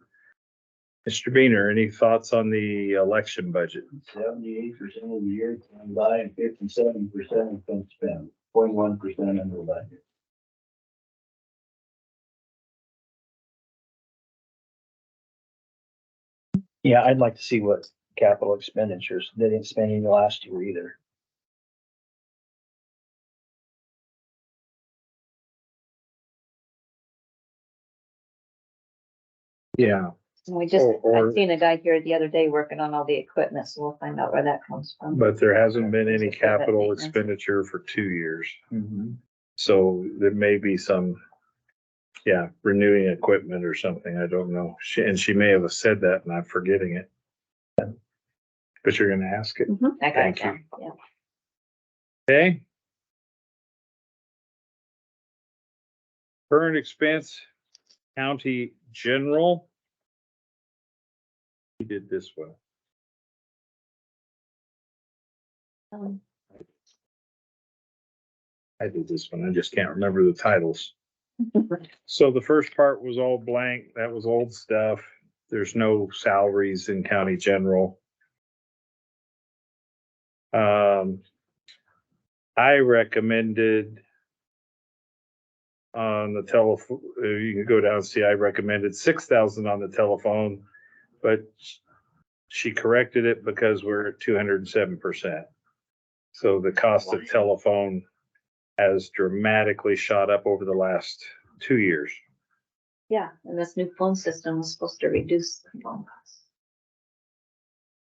Mr. Beaner, any thoughts on the election budget? 78% of the year come by and 57% has been spent, 0.1% under budget. Yeah, I'd like to see what capital expenditures, they didn't spend any last year either. Yeah. And we just, Or- I seen a guy here the other day working on all the equipment, so we'll find out where that comes from. But there hasn't been any Just equipment capital maintenance. expenditure for 2 years. Mm-hmm. So there may be some, renewing equipment or something. I don't know. She may have said that and I'm forgetting it. But you're gonna ask it. I got it Thank you. down, yeah. Okay. Current expense, county general. We did this one. I did this one. I just can't remember the titles. So the first part was all blank. That was old stuff. There's no salaries in county general. I recommended on the telephone, you can go down and see, I recommended 6,000 on the telephone, but she corrected it because we're at 207%. So the cost of telephone has dramatically shot up over the last 2 years. Yeah, and this new phone system was supposed to reduce the phone costs.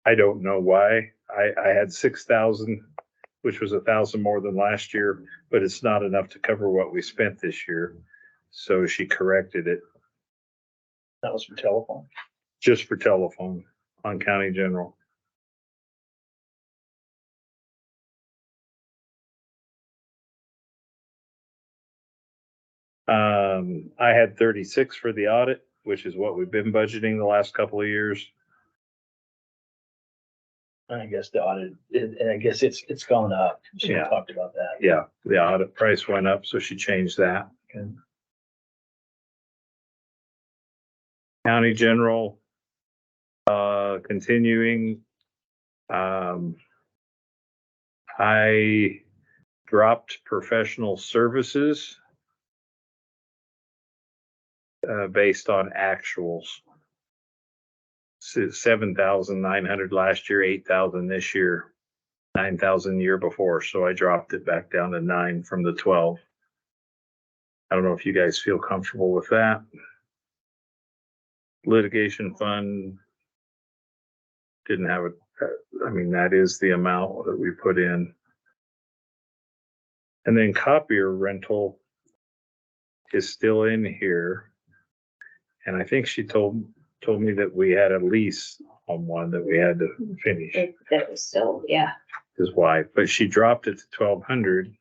I don't know why. I had 6,000, which was 1,000 more than last year, but it's not enough to cover what we spent this year. So she corrected it. That was for telephone. just for telephone on county general. I had 36 for the audit, which is what we've been budgeting the last couple of years. I guess the audit, and I guess it's gone up. She Yeah. talked about that. Yeah, the audit price went up, so she changed that. Okay. County general, continuing. I dropped professional services based on actuals. 7,900 last year, 8,000 this year, 9,000 year before. So I dropped it back down to 9 from the 12. I don't know if you guys feel comfortable with that. Litigation fund didn't have I mean, that is the amount that we put in. And then copier rental is still in here. And I think she told me that we had a lease on one that we had to finish, That was still, yeah. his wife, but she dropped it to 1,200.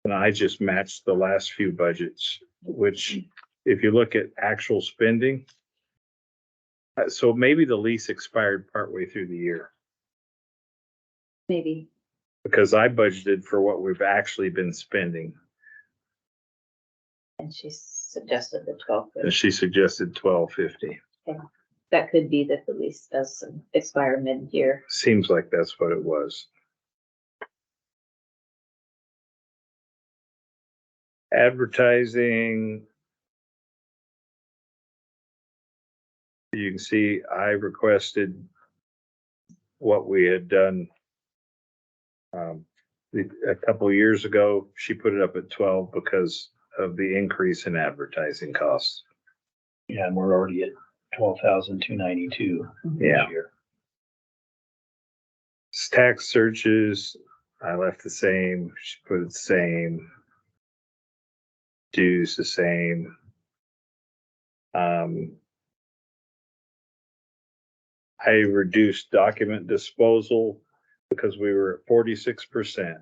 And I just matched the last few budgets, which if you look at actual spending, so maybe the lease expired partway through the year Maybe. because I budgeted for what we've actually been spending. And she suggested the 12th. And she suggested 1,250. That could be that the lease does expire mid-year. Seems like that's what it was. Advertising. You can see I requested what we had done a couple of years ago. She put it up at 12 because of the increase in advertising costs. Yeah, and we're already at 12,292 Yeah. this year. Tax searches, I left the same. She put it the same. Dues the same. I reduced document disposal because we were at 46%.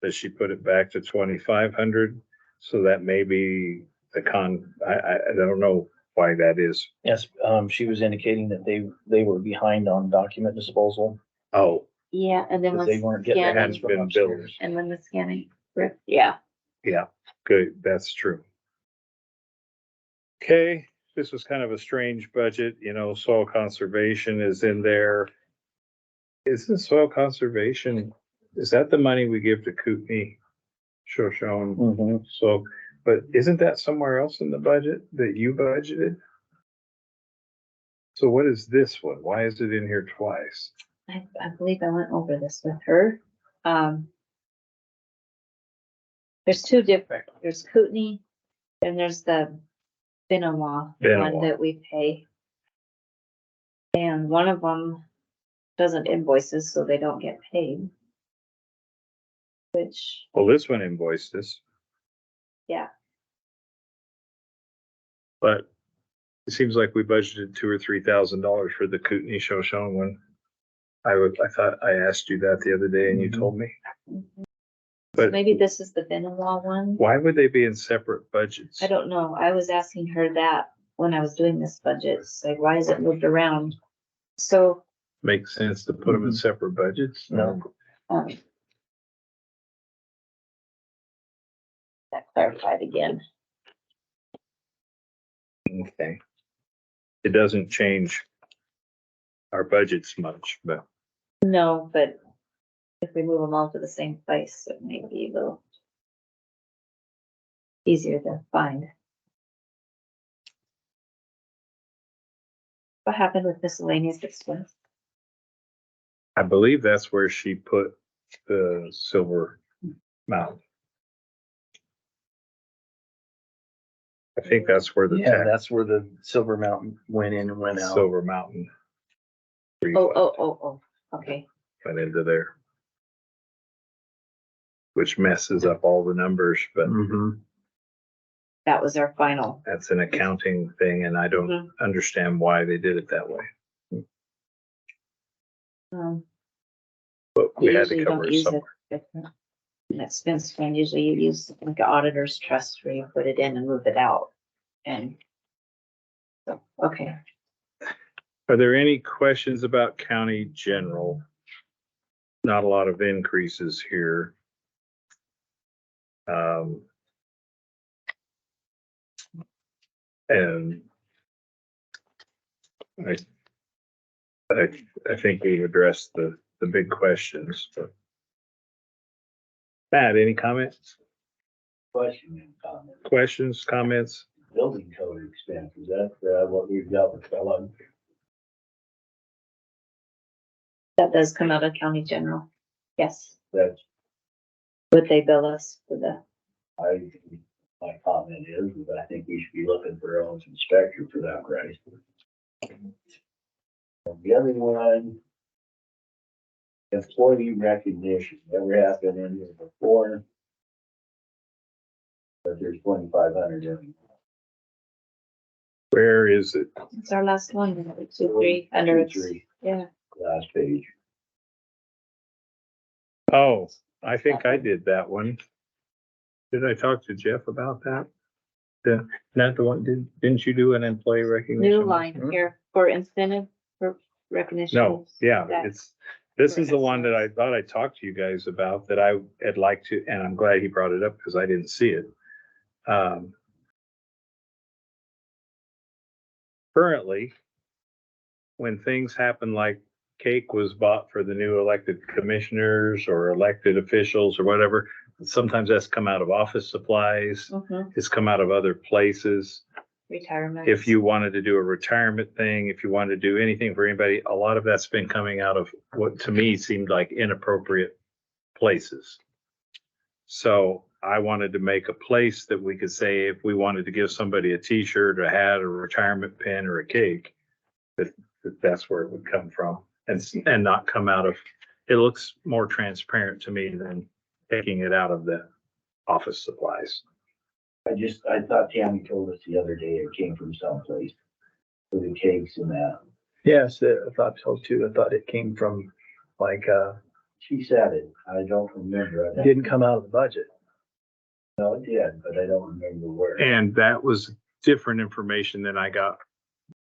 But she put it back to 2,500, so that may be I don't know why that is. Yes, she was indicating that they were behind on document disposal. Oh, Yeah, and then Because when they weren't getting scanning, hands hadn't been from billed. upstairs. and when the scanning, yeah. yeah, good, that's true. Okay, this was kind of a strange budget, soil conservation is in there. Isn't soil conservation, is that the money we give to Kootenai, Shoshone? Mhm. So, but isn't that somewhere else in the budget that you budgeted? So what is this one? Why is it in here twice? I believe I went over this with her. There's two different, there's Kootenai, and there's the Benoit one Benoit. that we pay. And one of them doesn't invoices, so they don't get paid. Which, Well, this one invoiced us, yeah, but it seems like we budgeted $2,000 or $3,000 for the Kootenai Shoshone one. I thought I asked you that the other day and you Mhm. told me, so but maybe this is the Benoit one. why would they be in separate budgets? I don't know. I was asking her that when I was doing this budget. It's like, why is it moved around? So, Makes sense to put them in Mhm. separate budgets? No. that clarified again. Okay. It doesn't change our budgets much, but No, but if we move them all to the same place, it may be a little easier to find. What happened with miscellaneous expense? I believe that's where she put the Silver Mountain. I think that's where the Yeah, that's where the Silver Mountain went in and went out. Silver Mountain Oh, okay. went into there. Which messes up all the numbers, but Mhm. that was our final. That's an accounting thing and I don't Mhm. understand why they did it that way. But we You had to usually cover don't it use somewhere. an expense fund, usually you use like an auditor's trust where you put it in and move it out. And so, okay. Are there any questions about county general? Not a lot of increases here. And I think we've addressed the big questions. But Matt, any comments? Question and comment. Questions, comments? Building code expenses, that's, what we've got with fellow. That does come out of county general. Yes, That's, but they bill us for the, my comment is, that I think we should be looking for our own inspector for that price. And the other one, employee recognition, never happened in here before. But there's 2,500 in. Where is it? it's our last one, 2, 3, under, Three, yeah. last page. Oh, I think I did that one. Did I talk to Jeff about that? Not the one, didn't you do an employee recognition? New line here for incentive, for recognition. No, yeah, That- this is the one that I thought I talked to you guys about that I had liked to, and I'm glad he brought it up because I didn't see it. Currently, when things happen like cake was bought for the new elected commissioners or elected officials or whatever, sometimes that's come out of office supplies. Mhm, It's come out of other places. retirement. If you wanted to do a retirement thing, if you wanted to do anything for anybody, a lot of that's been coming out of what to me seemed like inappropriate places. So I wanted to make a place that we could say if we wanted to give somebody a t-shirt, a hat, a retirement pin or a cake, that's where it would come from and not come out of, it looks more transparent to me than taking it out of the office supplies. I thought Tammy told us the other day it came from someplace for the cakes and that. Yes, I thought so too. I thought it came from like, She said it. I don't remember. it didn't come out of the budget. No, it did, but I don't remember where. And that was different information than I got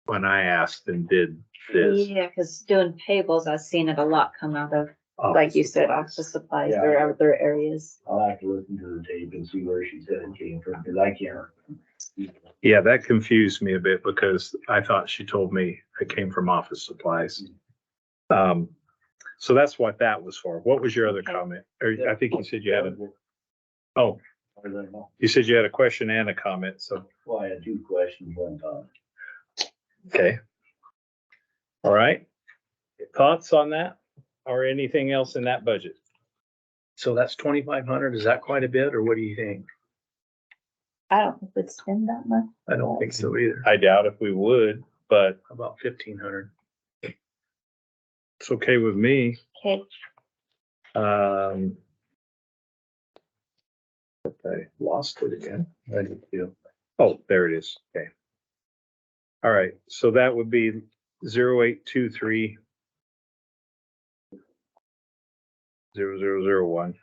when I asked and did this. Yeah, because doing payables, I've seen it a lot come out of, like office you said, supplies. office supplies Yeah. or other areas. I'll have to listen to the tape and see where she said it came from, because I can't remember. Yeah, that confused me a bit because I thought she told me it came from office supplies. So that's what that was for. What was your other Okay. comment? Or I think you said you had a, Well, oh, you said you had a question and a comment, so, I had two questions, one comment. okay. All right. Thoughts on that or anything else in that budget? So that's 2,500. Is that quite a bit or what do you think? I don't think we'd spend that much. I don't think so either. I doubt if we would, but About 1,500. it's okay with me. Okay, I lost it again. I did too. Oh, there it is. Okay. All right, so that would be 0823 0001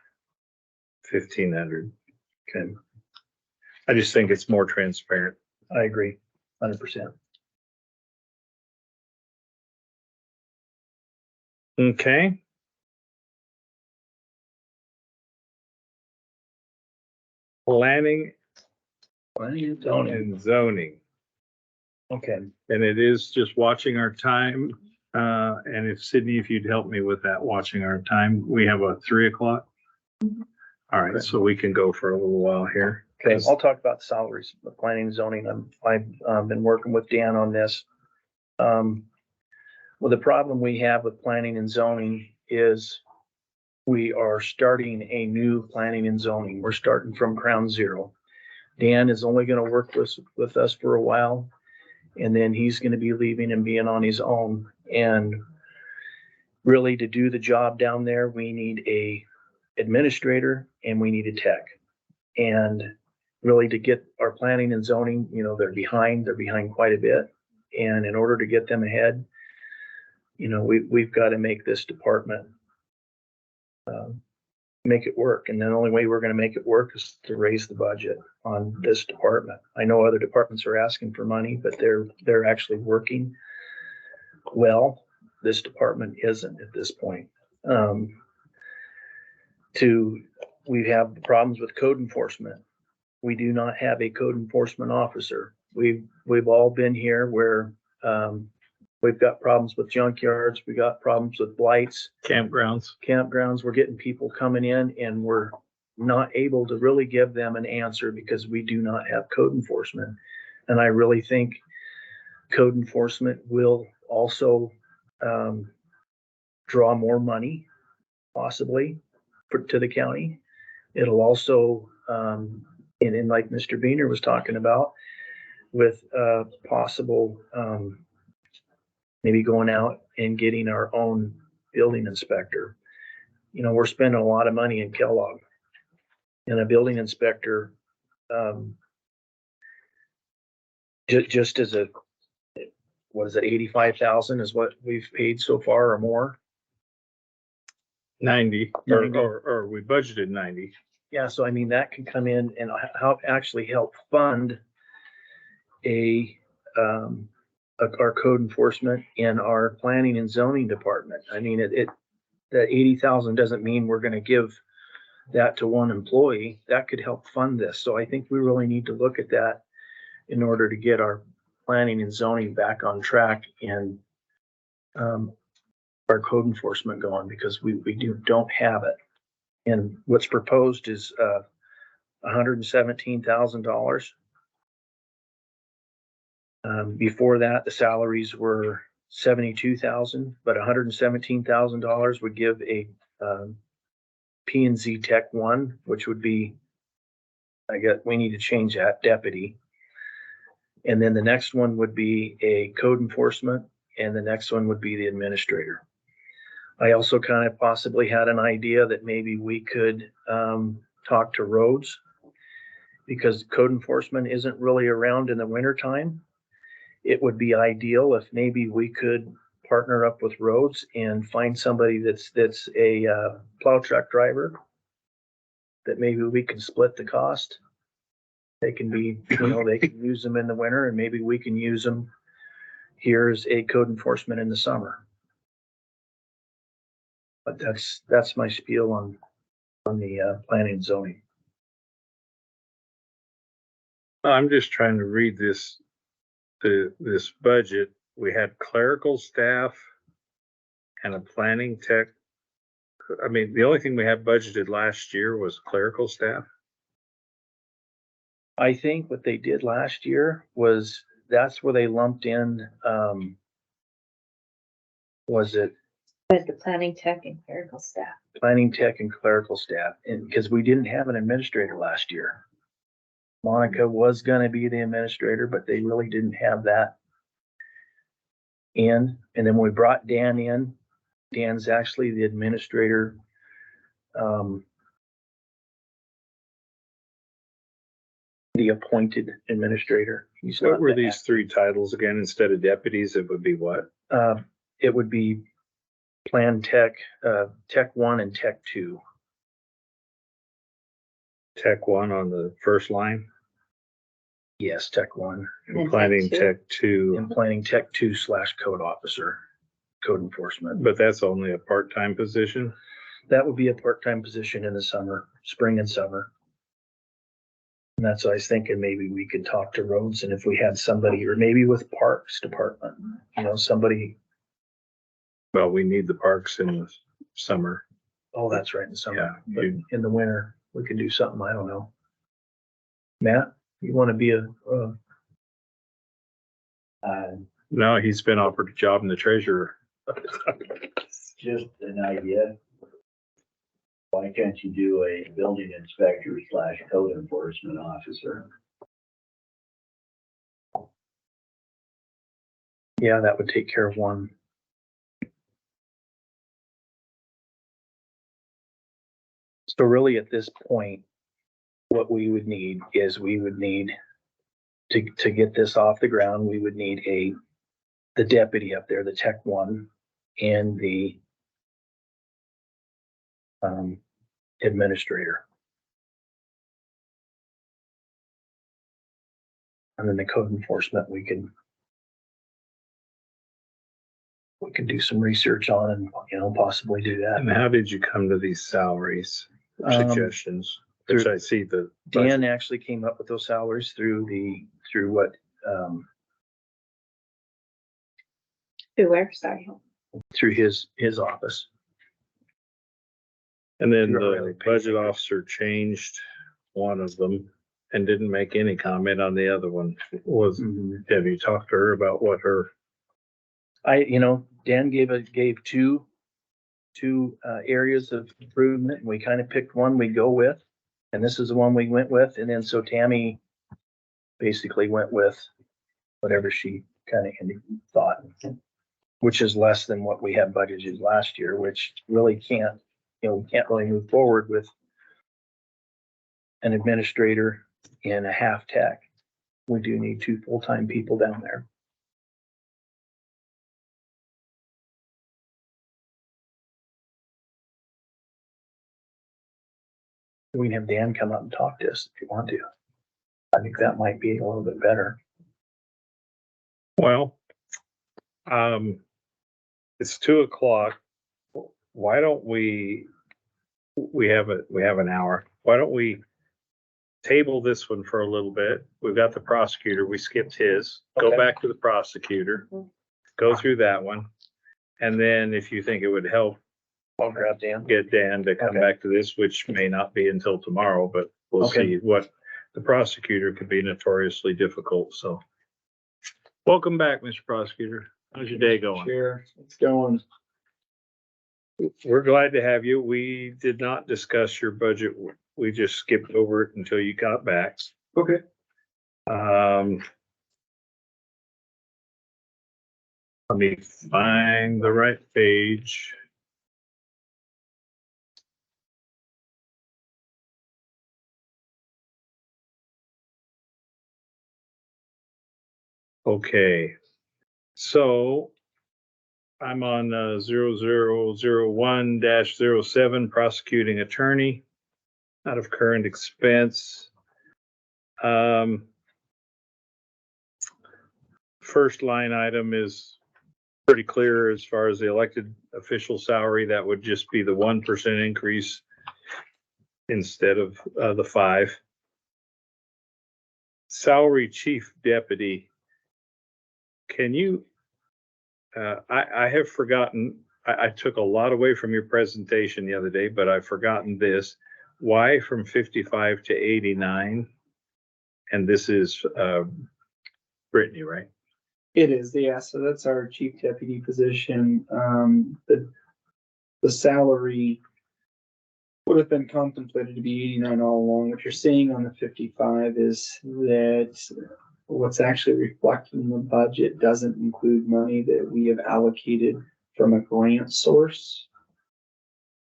1,500. Okay. I just think it's more transparent. I agree, 100%. Okay. Planning Planning and zoning. and zoning. Okay, And it is just watching our time. And if Sydney, if you'd help me with that, watching our time, we have a 3 o'clock. All right, Okay. so we can go for a little while here. okay, I'll talk about salaries, the planning and zoning. I've been working with Dan on this. Well, the problem we have with planning and zoning is we are starting a new planning and zoning. We're starting from ground zero. Dan is only gonna work with us for a while, and then he's gonna be leaving and being on his own. And really, to do the job down there, we need a administrator and we need a tech. And really to get our planning and zoning, they're behind quite a bit. And in order to get them ahead, we've got to make this department make it work. And the only way we're going to make it work is to raise the budget on this department. I know other departments are asking for money, but they're actually working well. This department isn't at this point. We have problems with code enforcement. We do not have a code enforcement officer. We've all been here where we've got problems with junkyards. We got problems with blights, Campgrounds. We're getting people coming in and we're not able to really give them an answer because we do not have code enforcement. And I really think code enforcement will also draw more money possibly to the county. It'll also, and like Mr. Beaner was talking about, with possible maybe going out and getting our own building inspector. We're spending a lot of money in Kellogg, and a building inspector, just as what is it, 85,000 is what we've paid so far or more. 90, 90. or we budgeted 90. Yeah, so I mean, that can come in and actually help fund our code enforcement and our planning and zoning department. I mean, that 80,000 doesn't mean we're going to give that to one employee. That could help fund this. So I think we really need to look at that in order to get our planning and zoning back on track and our code enforcement going, because we don't have it. And what's proposed is $117,000. Before that, the salaries were $72,000, but $117,000 would give a P&Z Tech 1, which would be, we need to change that, deputy. And then the next one would be a code enforcement, and the next one would be the administrator. I also kind of possibly had an idea that maybe we could talk to roads, because code enforcement isn't really around in the wintertime. It would be ideal if maybe we could partner up with roads and find somebody that's a plow truck driver, that maybe we can split the cost. They can be, they can use them in the winter, and maybe we can use them here as a code enforcement in the summer. But that's my spiel on the planning and zoning. I'm just trying to read this budget. We had clerical staff and a planning tech. I mean, the only thing we had budgeted last year was clerical staff. I think what they did last year was that's where they lumped in, was it But the planning tech and clerical staff. planning tech and clerical staff? And because we didn't have an administrator last year. Monica was gonna be the administrator, but they really didn't have that in. And then when we brought Dan in, Dan's actually the administrator. The appointed administrator. He's What not were the these three titles again? Instead of deputies, it would be what? It would be plan tech, tech 1 and tech 2. Tech 1 on the first line, Yes, tech 1. and planning Tech 2. tech 2, And planning tech 2 / code officer, code enforcement. but that's only a part-time position. That would be a part-time position in the summer, spring and summer. And that's what I was thinking, maybe we could talk to roads, and if we had somebody, or maybe with parks department, somebody. Well, we need the parks in the summer. Oh, that's right, in the summer. Yeah, But in the winter, we could do something, I don't know. Matt, you want to be No, he's been offered a job in the treasurer. just an idea. Why can't you do a building inspector / code enforcement officer? yeah, that would take care of one. So really at this point, what we would need is we would need to get this off the ground, we would need the deputy up there, the tech one, and the administrator. And then the code enforcement, we can do some research on and, possibly do that. And how did you come to these salaries suggestions? Which I see the. Dan actually came up with those salaries through what, Who, where, sorry. through his office. And then You're really the budget officer changed one of them and didn't make any comment on the other one. Have you talked to her about what her, Dan gave two areas of improvement, and we kind of picked one we go with, and this is the one we went with, and then so Tammy basically went with whatever she kind of thought, which is less than what we had budgeted last year, which really can't, we can't really move forward with an administrator and a half tech. We do need 2 full-time people down there. We can have Dan come up and talk to us if you want to. I think that might be a little bit better. well, it's 2:00. Why don't we have an hour. Why don't we table this one for a little bit? We've got the prosecutor. We skipped his. Go Okay. back to the prosecutor. Go through that one. And then if you think it would help, I'll grab Dan. get Dan to come Okay. back to this, which may not be until tomorrow, but we'll Okay. see what the prosecutor could be notoriously difficult, so. Welcome back, Mr. Prosecutor. How's your day going? Sure, it's going. We're glad to have you. We did not discuss your budget. We just skipped over it until you got back. Okay. Let me find the right page. Okay, so I'm on 0001-07 prosecuting attorney out of current expense. First line item is pretty clear as far as the elected official salary. That would just be the 1% increase instead of the 5%. Salary chief deputy. Can you, I have forgotten, I took a lot away from your presentation the other day, but I've forgotten this. Why from 55 to 89? And this is Brittany, right? It is, yeah, so that's our chief deputy position. The salary would have been contemplated to be 89 all along. What you're seeing on the 55 is that what's actually reflected in the budget doesn't include money that we have allocated from a grant source.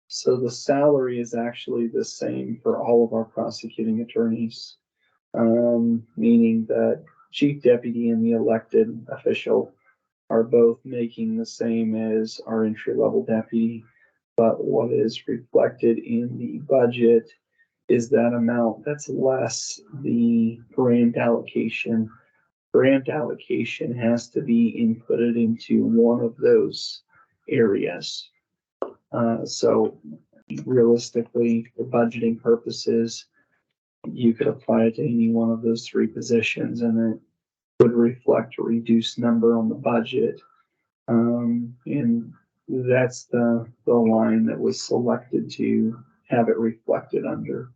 So the salary is actually the same for all of our prosecuting attorneys, meaning that chief deputy and the elected official are both making the same as our entry-level deputy. But what is reflected in the budget is that amount that's less the grant allocation. Grant allocation has to be inputted into one of those areas. So realistically, for budgeting purposes, you could apply it to any one of those 3 positions and it would reflect a reduced number on the budget. And that's the line that was selected to have it reflected under.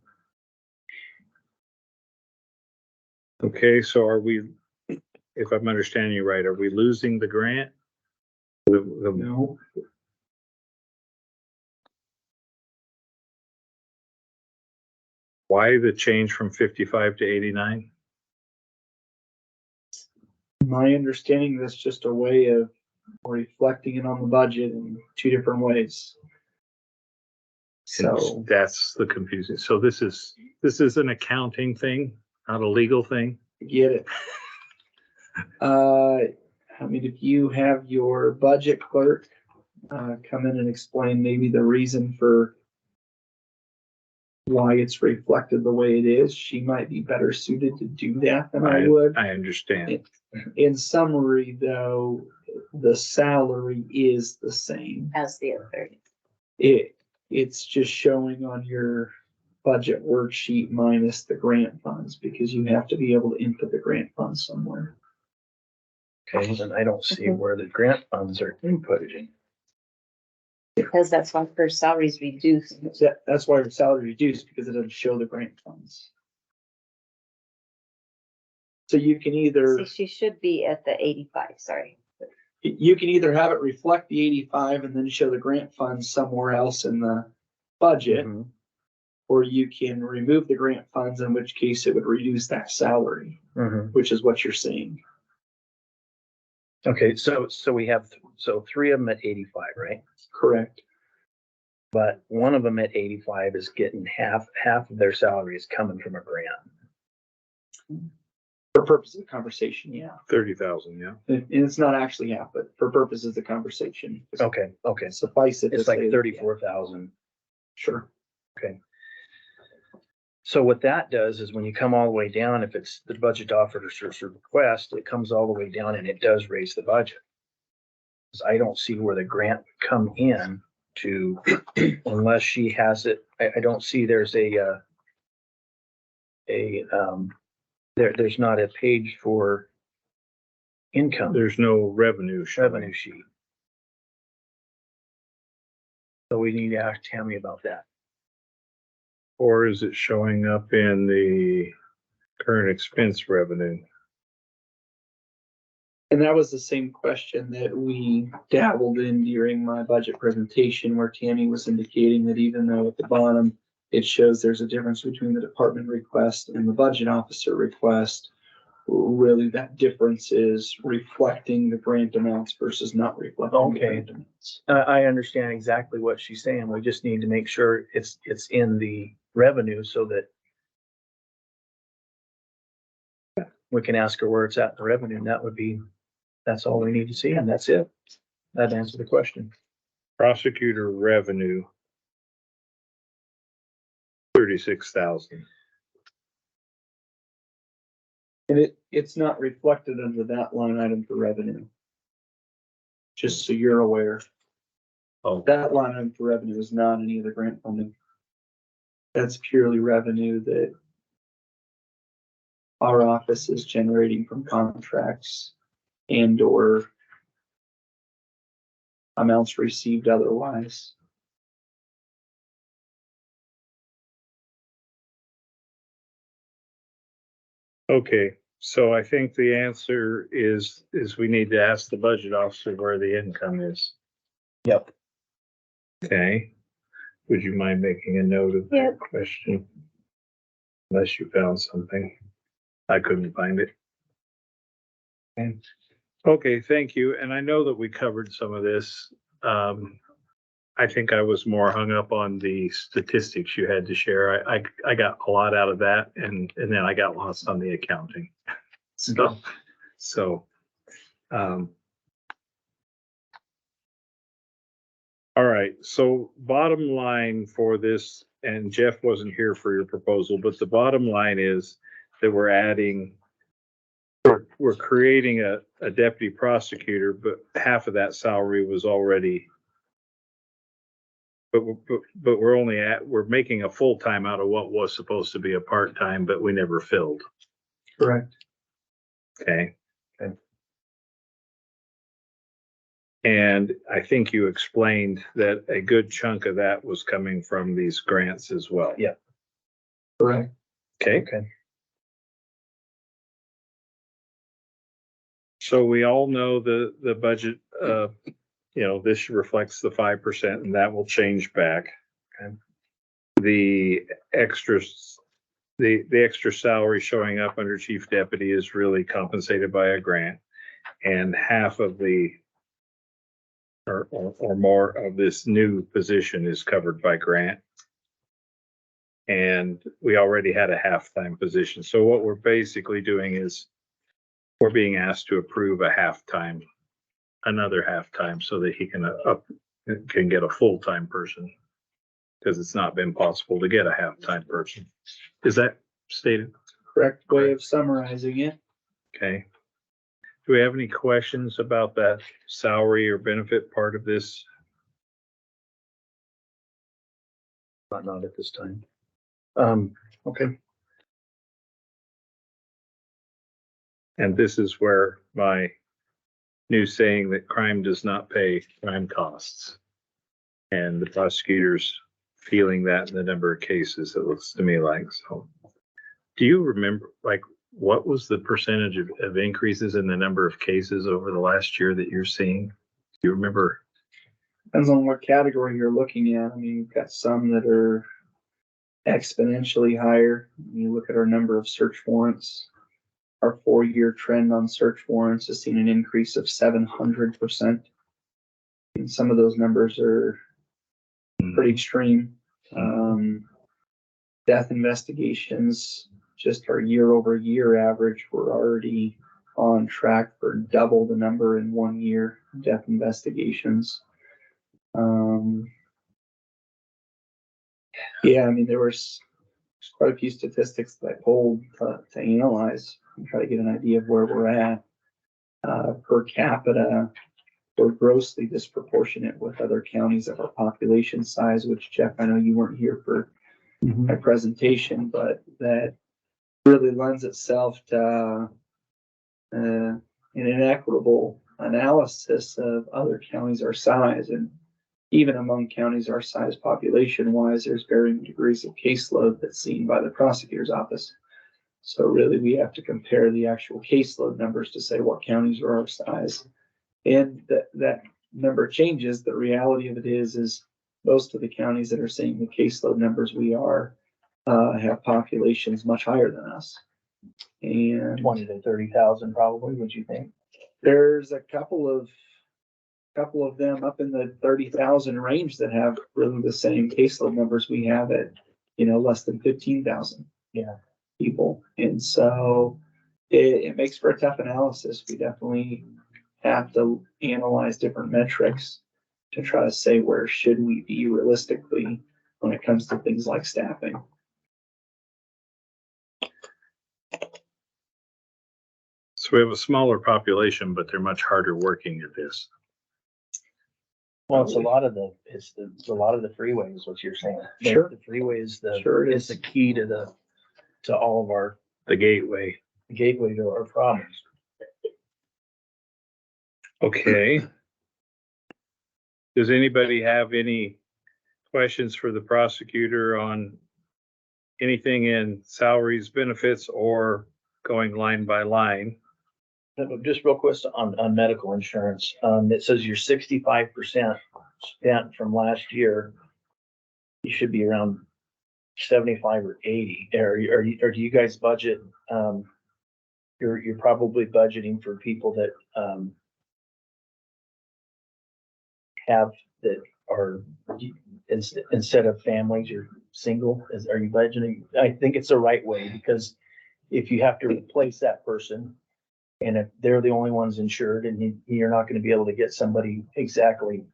Okay, so are we, if I'm understanding you right, are we losing the grant? No, Why the change from 55 to 89? my understanding, that's just a way of reflecting it on the budget in 2 different ways. So That's the confusing. So this is an accounting thing, not a legal thing. get it. I mean, if you have your budget clerk, come in and explain maybe the reason for why it's reflected the way it is, she might be better suited to do that than I would. I understand. In summary, though, the salary is the same. As the other. It's just showing on your budget worksheet minus the grant funds, because you have to be able to input the grant funds somewhere. Okay, and I don't see where the grant funds are inputted in. Because that's why her salary's reduced. That's why your salary reduced, because it doesn't show the grant funds. So you can either, So she should be at the 85, sorry. you can either have it reflect the 85 and then show the grant funds somewhere else in the budget, Mhm. or you can remove the grant funds, in which case it would reduce that salary, Mhm. which is what you're seeing. Okay, so we have, so three of them at 85, right? Correct. But one of them at 85 is getting half of their salary is coming from a grant. For purposes of conversation, yeah. 30,000, yeah. And it's not actually half, but for purposes of conversation. Okay, Suffice it to it's like say, 34,000. Sure. So what that does is when you come all the way down, if it's the budget officer's request, it comes all the way down and it does raise the budget. 'Cause I don't see where the grant would come in to, unless she has it, I don't see there's there's not a page for income, There's no revenue revenue showing. sheet. So we need to ask Tammy about that. Or is it showing up in the current expense revenue? And that was the same question that we dabbled in during my budget presentation, where Tammy was indicating that even though at the bottom, it shows there's a difference between the department request and the budget officer request, really that difference is reflecting the grant amounts versus not reflecting the Okay. grant amounts. I understand exactly what she's saying. We just need to make sure it's in the revenue so that we can ask her where it's at in the revenue, and that's all we need to see, and that's it. That answers the question. Prosecutor revenue. 36,000. And it's not reflected under that line item for revenue. Just so you're aware, Oh, that line item for revenue is not any of the grant funding. That's purely revenue that our office is generating from contracts and or amounts received otherwise. okay. So I think the answer is we need to ask the budget officer where the income is. Yep. Okay. Would you mind making a note of that Yep. question? Unless you found something. I couldn't find it. Okay, thank you. And I know that we covered some of this. I think I was more hung up on the statistics you had to share. I got a lot out of that, and then I got lost on the accounting. So, all right, so bottom line for this, and Jeff wasn't here for your proposal, but the bottom line is that we're creating a deputy prosecutor, but half of that salary was already. But we're making a full-time out of what was supposed to be a part-time, but we never filled. Correct. Okay. And I think you explained that a good chunk of that was coming from these grants as well. Yeah. Correct. Okay. Okay. So we all know the budget, this reflects the 5% and that will change back. Okay. The extras, the extra salary showing up under chief deputy is really compensated by a grant. And half of the, or more of this new position is covered by grant. And we already had a half-time position. So what we're basically doing is we're being asked to approve a half-time, another half-time so that he can get a full-time person. Because it's not been possible to get a half-time person. Is that stated? Correct way of summarizing it. Okay. Do we have any questions about that salary or benefit part of this? Not at this time. Okay. And this is where my new saying that crime does not pay, crime costs. And the prosecutors feeling that in the number of cases, it looks to me like. So do you remember, like, what was the percentage of increases in the number of cases over the last year that you're seeing? Do you remember? Depends on what category you're looking at. I mean, you've got some that are exponentially higher. You look at our number of search warrants. Our 4-year trend on search warrants has seen an increase of 700%. And some of those numbers are pretty extreme. Death investigations, just our year-over-year average, we're already on track for double the number in 1 year, death investigations. Yeah, I mean, there was quite a few statistics that I pulled to analyze and try to get an idea of where we're at. Per capita, we're grossly disproportionate with other counties of our population size, which, Jeff, I know you weren't here for my presentation, but that really lends itself to an inequitable analysis of other counties our size. And even among counties our size population wise, there's varying degrees of caseload that's seen by the prosecutor's office. So really we have to compare the actual caseload numbers to say what counties are our size. And that number changes. The reality of it is most of the counties that are seeing the caseload numbers we are have populations much higher than us. And 20 to 30,000 probably, would you think? there's a couple of them up in the 30,000 range that have really the same caseload numbers we have at, less than 15,000 people. And so it makes for a tough analysis. We definitely have to analyze different metrics to try to say where should we be realistically when it comes to things like staffing. So we have a smaller population, but they're much harder working at this. Well, it's a lot of the freeways, what you're saying. Sure. The freeway is Sure it is is. the key to all of our The gateway. gateway to our problems. Okay. Does anybody have any questions for the prosecutor on anything in salaries, benefits, or going line by line? Just real quick on medical insurance, it says you're 65% spent from last year. You should be around 75 or 80. Or do you guys budget? You're probably budgeting for people that have that are instead of families, you're single. Are you budgeting? I think it's the right way, because if you have to replace that person, and if they're the only ones insured, and you're not going to be able to get somebody exactly.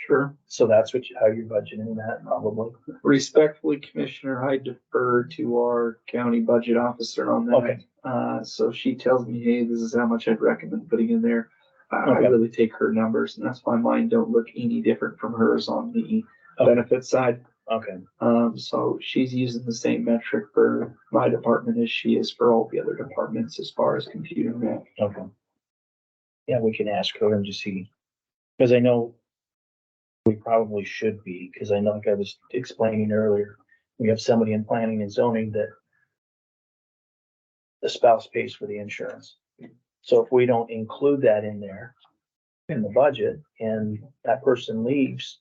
Sure. So that's how you're budgeting that, probably. Respectfully, Commissioner, I defer to our county budget officer on that. Okay. So she tells me, hey, this is how much I'd recommend putting in there. I Okay. really take her numbers, and that's why mine don't look any different from hers on the benefit side. Okay. So she's using the same metric for my department as she is for all the other departments as far as computing that. Okay. Yeah, we can ask her and just see, because I know we probably should be, because I know, like I was explaining earlier, we have somebody in planning and zoning that the spouse pays for the insurance. So if we don't include that in there in the budget and that person leaves,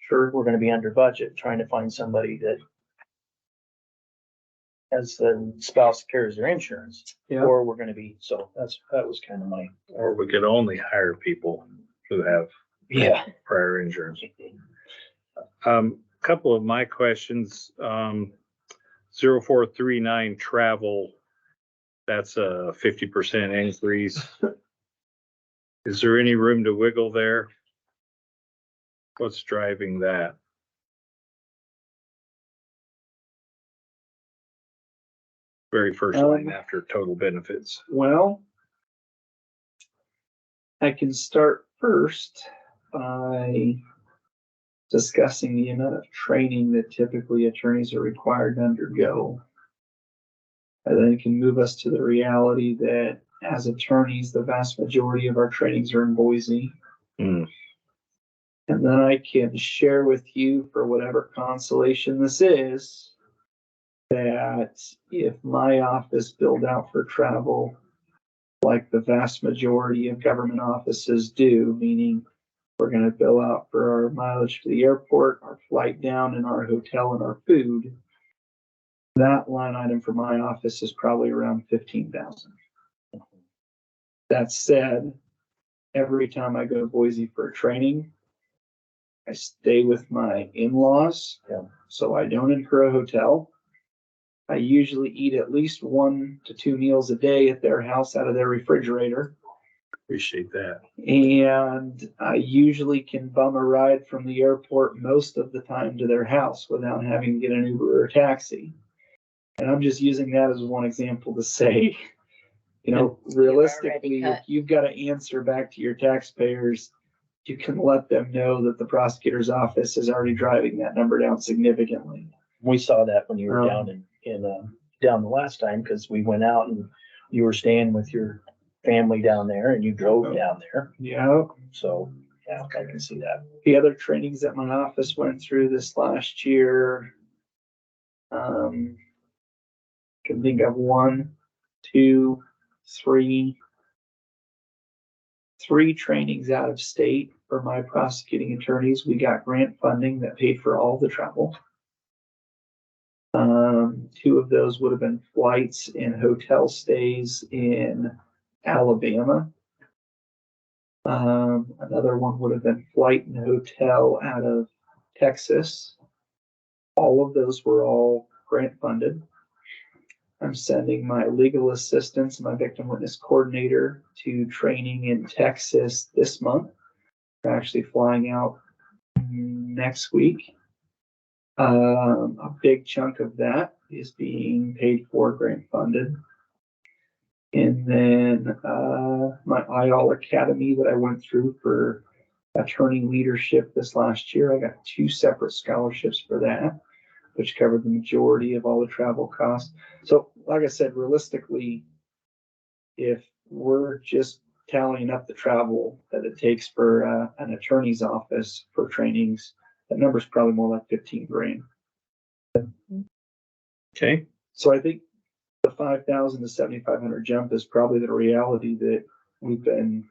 sure, we're going to be under budget trying to find somebody that has the spouse carries their insurance. Yeah. Or we're going to be, so that was kind of my. Or we could only hire people who have prior insurance. Couple of my questions. 0439 travel, that's a 50% increase. Is there any room to wiggle there? What's driving that? Very first line after total benefits. Well, I can start first by discussing the amount of training that typically attorneys are required to undergo. And then it can move us to the reality that as attorneys, the vast majority of our trainings are in Boise. Hmm. And then I can share with you, for whatever consolation this is, that if my office billed out for travel like the vast majority of government offices do, meaning we're going to bill out for our mileage to the airport, our flight down, and our hotel and our food, that line item for my office is probably around 15,000. That said, every time I go to Boise for a training, I stay with my in-laws, so I don't incur a hotel. I usually eat at least 1 to 2 meals a day at their house out of their refrigerator. Appreciate that. And I usually can bum a ride from the airport most of the time to their house without having to get an Uber or a taxi. And I'm just using that as one example to say, realistically, if you've got to answer back to your taxpayers, you can let them know that the prosecutor's office is already driving that number down significantly. We saw that when you were down the last time, because we went out and you were staying with your family down there and you drove down there. Yeah. So, yeah, I can see that. The other trainings that my office went through this last year, can think of 1, 2, 3 trainings out of state for my prosecuting attorneys. We got grant funding that paid for all the travel. 2 of those would have been flights and hotel stays in Alabama. Another one would have been flight and hotel out of Texas. All of those were all grant funded. I'm sending my legal assistants, my victim witness coordinator, to training in Texas this month. They're actually flying out next week. A big chunk of that is being paid for, grant funded. And then my IAL Academy that I went through for attorney leadership this last year, I got 2 separate scholarships for that, which covered the majority of all the travel costs. So, like I said, realistically, if we're just tallying up the travel that it takes for an attorney's office for trainings, that number's probably more like 15 grand. Okay. So I think the 5,000 to 7,500 jump is probably the reality that we've been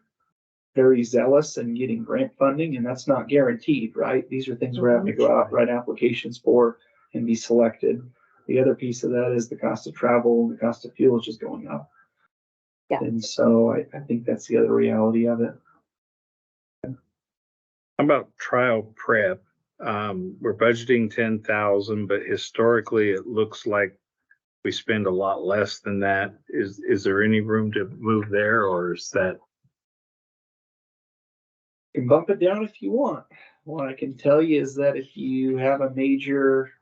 very zealous in getting grant funding, and that's not guaranteed, right? These are things we're having to go out, write applications for, and be selected. The other piece of that is the cost of travel and the cost of fuel is just going up. Yeah. And so I think that's the other reality of it. How about trial prep? We're budgeting 10,000, but historically it looks like we spend a lot less than that. Is there any room to move there, or is that? You can bump it down if you want. What I can tell you is that if you have a major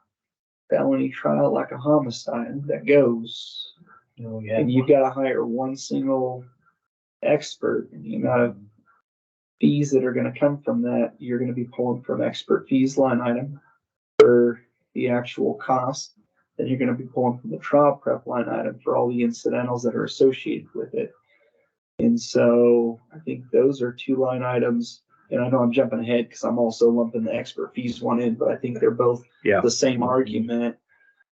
felony trial like a homicide that goes, and you've got to hire one single expert, and the amount of fees that are going to come from that, you're going to be pulling from expert fees line item for the actual cost. Then you're going to be pulling from the trial prep line item for all the incidentals that are associated with it. And so I think those are 2 line items. And I know I'm jumping ahead because I'm also lumping the expert fees one in, but I think they're both the same argument.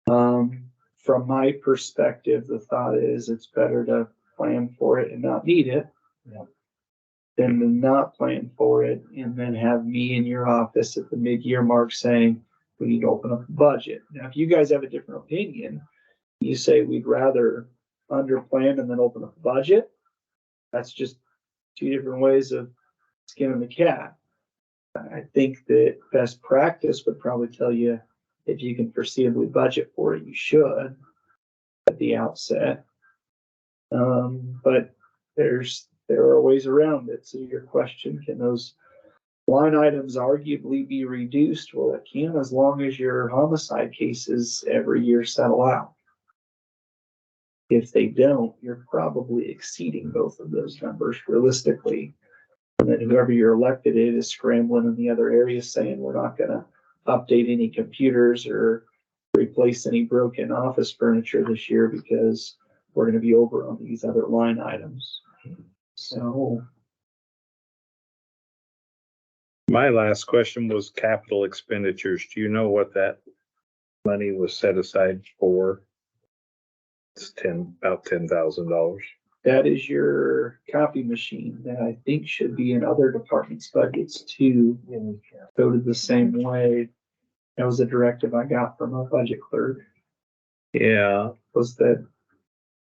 From my perspective, the thought is it's better to plan for it and not need it than to not plan for it and then have me in your office at the mid-year mark saying we need to open up the budget. Now, if you guys have a different opinion, you say we'd rather underplan and then open up the budget. That's just 2 different ways of skinning the cat. I think that best practice would probably tell you if you can foreseeably budget for it, you should at the outset. But there are ways around it. So your question, can those line items arguably be reduced? Well, it can, as long as your homicide cases every year settle out. If they don't, you're probably exceeding both of those numbers realistically. And then whoever you're elected is scrambling in the other areas saying, we're not gonna update any computers or replace any broken office furniture this year because we're gonna be over on these other line items. So, My last question was capital expenditures. Do you know what that money was set aside for? It's about $10,000. that is your copy machine that I think should be in other departments' budgets too, coded the same way. That was a directive I got from a budget clerk, Yeah, was that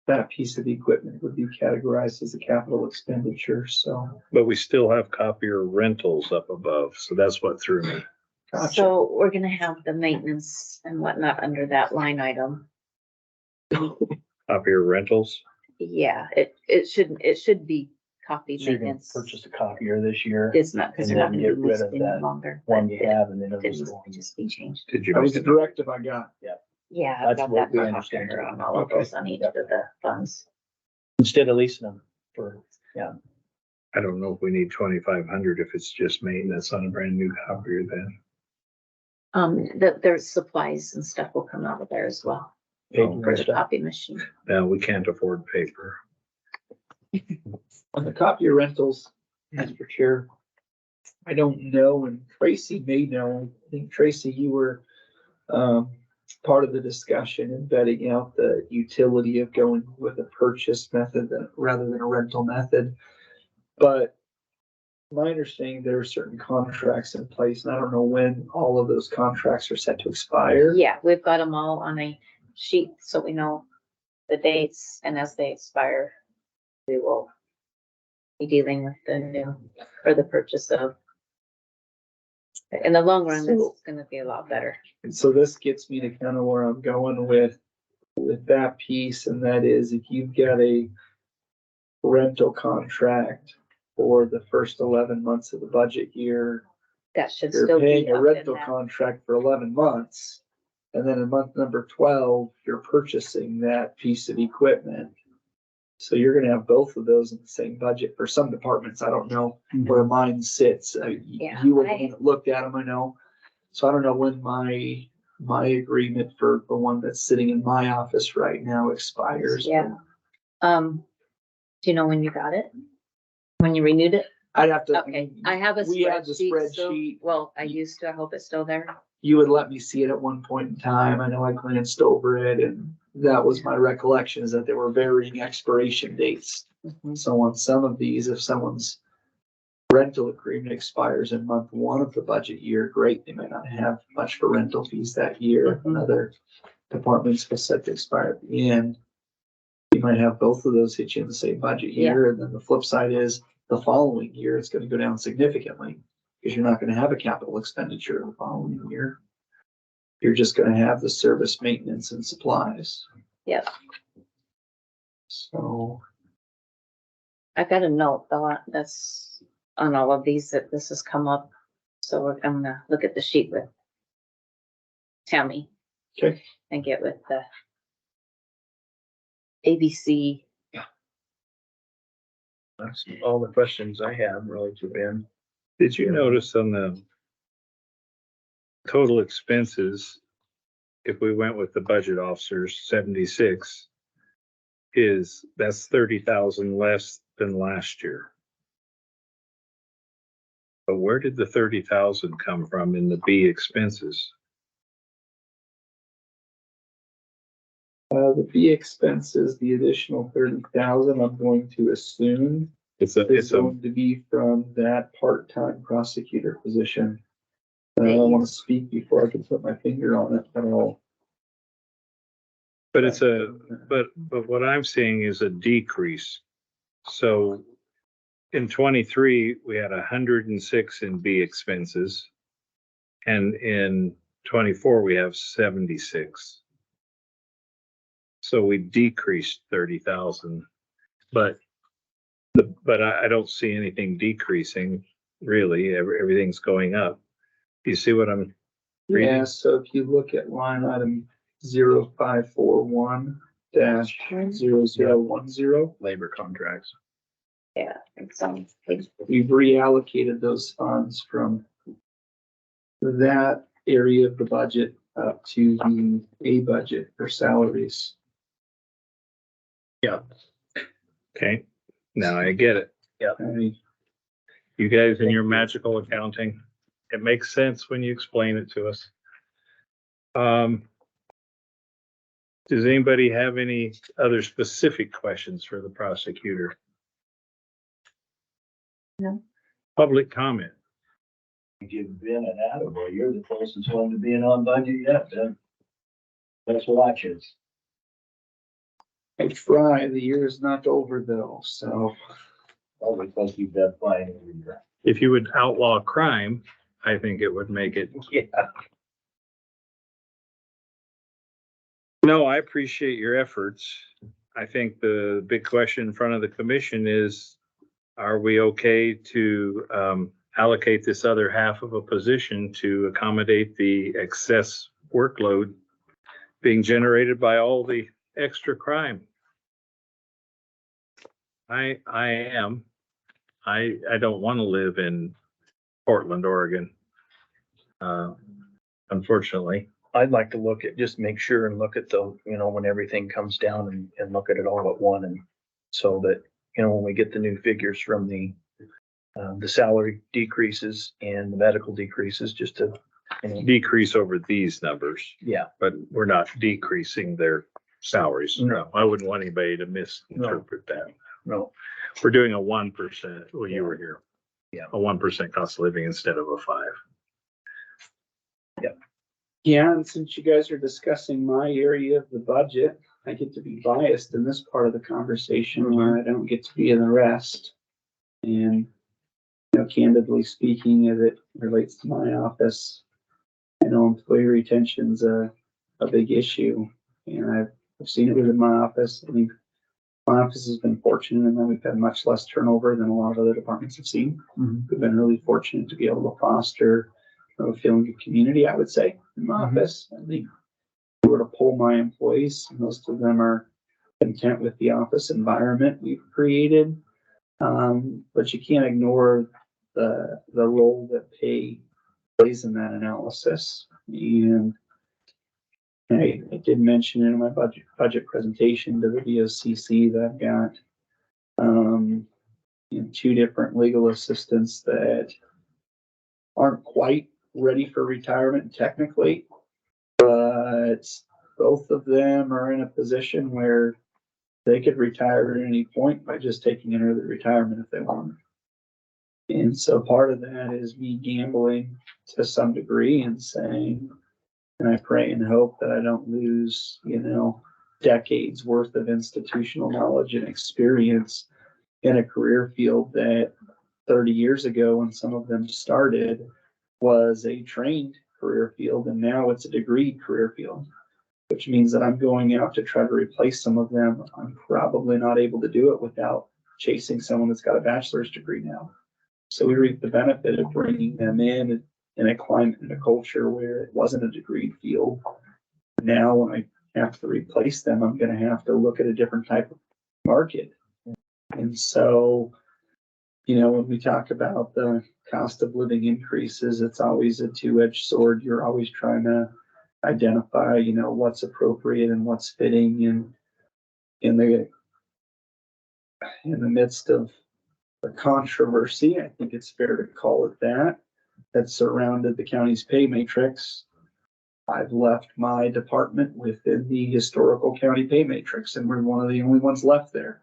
that piece of equipment would be categorized as a capital expenditure, so. but we still have copier rentals up above, so that's what threw me. Gotcha. So we're gonna have the maintenance and whatnot under that line item. Copier rentals. Yeah, it should be copy So you're gonna maintenance. purchase a copier this year, It's not, because and we're not then gonna get be rid of listed any that longer. one but you have, and then it'll It just needs go to just be changed. Did you That was make the it? directive I got. Yeah, I've That's got what that we for understand. copier on all of Okay. those on each of the funds. instead of leasing them for, I don't know if we need 2,500 if it's just maintenance on a brand new copier then. There's supplies and stuff will come out of there as well paper for and the stuff. copy machine. Now, we can't afford paper. On the copier rentals, Mr. Chair, I don't know, and Tracy may know, I think Tracy, you were, part of the discussion in vetting out the utility of going with a purchase method rather than a rental method. But my understanding, there are certain contracts in place, and I don't know when all of those contracts are set to expire. Yeah, we've got them all on a sheet, so we know the dates, and as they expire, we will be dealing with the new, or the purchase of. In the long run, So- it's gonna be a lot better. And so this gets me to kind of where I'm going with that piece, and that is if you've got a rental contract for the first 11 months of the budget year, That should you're still be paying a up in rental that. contract for 11 months. And then in month number 12, you're purchasing that piece of equipment. So you're gonna have both of those in the same budget. For some departments, I don't know where mine sits. Yeah, You were the I- one that looked at them, I know. So I don't know when my agreement for the one that's sitting in my office right now expires. Yeah. Do you know when you got it? When you renewed it? I'd have to. Okay, I have a We had the spreadsheet, so, spreadsheet. well, I used to, I hope it's still there. You would let me see it at one point in time. I know I glanced over it, and that was my recollection, is that there were varying expiration dates. Mhm. So on some of these, if someone's rental agreement expires in month one of the budget year, great, they might not have much for rental fees that year. Mhm. Other departments will set to expire at the end. You might have both of those hit you in the same budget year, and then the flip side is the following year, it's gonna go down significantly, because you're not gonna have a capital expenditure the following year. You're just gonna have the service, maintenance, and supplies. Yep. So, I've got a note, that's on all of these, that this has come up, so I'm gonna look at the sheet with Tammy. Okay. And get with the ABC. That's all the questions I have really to Ben. Did you notice on the total expenses, if we went with the budget officers, 76, that's 30,000 less than last year. But where did the 30,000 come from in the B expenses? the B expenses, the additional 30,000, I'm going to assume It's is a, going to be from that part-time prosecutor position. And I don't wanna speak before I can put my finger on it, but I'll. but it's but what I'm seeing is a decrease. So in 23, we had 106 in B expenses. And in 24, we have 76. So we decreased 30,000, but I don't see anything decreasing really. Everything's going up. You see what I'm reading? Yeah, so if you look at line item 0541 dash 0010, Labor contracts. Yeah, it sounds like we've reallocated those funds from that area of the budget up to the A budget for salaries. Okay, now I get it. I You guys in your magical accounting, it makes sense when you explain it to us. Does anybody have any other specific questions for the prosecutor? No. Public comment. Give Ben an attaboy. You're the closest one to being on budget yet, Ben. Let's watch it. try, the year is not over though, so. Probably because you've been flying every year. If you would outlaw crime, I think it would make it. Yeah. No, I appreciate your efforts. I think the big question in front of the commission is, are we okay to allocate this other half of a position to accommodate the excess workload being generated by all the extra crime? I am. I don't want to live in Portland, Oregon. Unfortunately. I'd like to look at, just make sure and look at the, when everything comes down and look at it all at one, and so that, when we get the new figures from the salary decreases and the medical decreases, just to, Decrease over these numbers, yeah, but we're not decreasing their salaries. No. I wouldn't want anybody to misinterpret that. no, We're doing a 1%. Well, you were here. Yeah. A 1% cost of living instead of a 5. Yeah, and since you guys are discussing my area of the budget, I get to be biased in this part of the conversation where I don't get to be in the rest. And, candidly speaking, as it relates to my office, I know employee retention's a big issue, and I've seen it within my office. I think my office has been fortunate in that we've had much less turnover than a lot of other departments have seen. We've been really fortunate to be able to foster a feeling of community, I would say, in my office. I think if we were to poll my employees, most of them are content with the office environment we've created. But you can't ignore the role that pay plays in that analysis. And I did mention in my budget presentation to the VOCC that I've got 2 different legal assistants that aren't quite ready for retirement technically, but both of them are in a position where they could retire at any point by just taking an early retirement if they want. And so part of that is me gambling to some degree and saying, and I pray and hope that I don't lose, decades worth of institutional knowledge and experience in a career field that 30 years ago, when some of them started, was a trained career field, and now it's a degreed career field, which means that I'm going out to try to replace some of them. I'm probably not able to do it without chasing someone that's got a bachelor's degree now. So we reap the benefit of bringing them in a climate and a culture where it wasn't a degreed field. Now, when I have to replace them, I'm going to have to look at a different type of market. And so, when we talk about the cost of living increases, it's always a two-edged sword. You're always trying to identify, what's appropriate and what's fitting. And in the midst of the controversy, I think it's fair to call it that surrounded the county's pay matrix, I've left my department within the historical county pay matrix, and we're one of the only ones left there.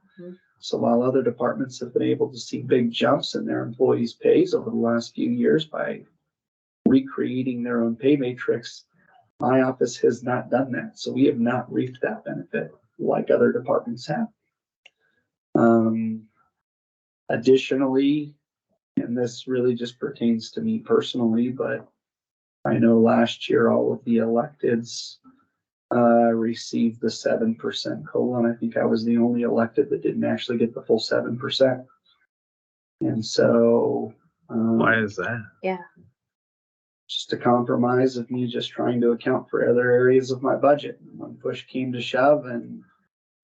So while other departments have been able to see big jumps in their employees' pays over the last few years by recreating their own pay matrix, my office has not done that. So we have not reaped that benefit like other departments have. Additionally, and this really just pertains to me personally, but I know last year all of the electeds received the 7% COLA, and I think I was the only elected that didn't actually get the full 7%. And so, Why is that? just a compromise of me just trying to account for other areas of my budget. When push came to shove and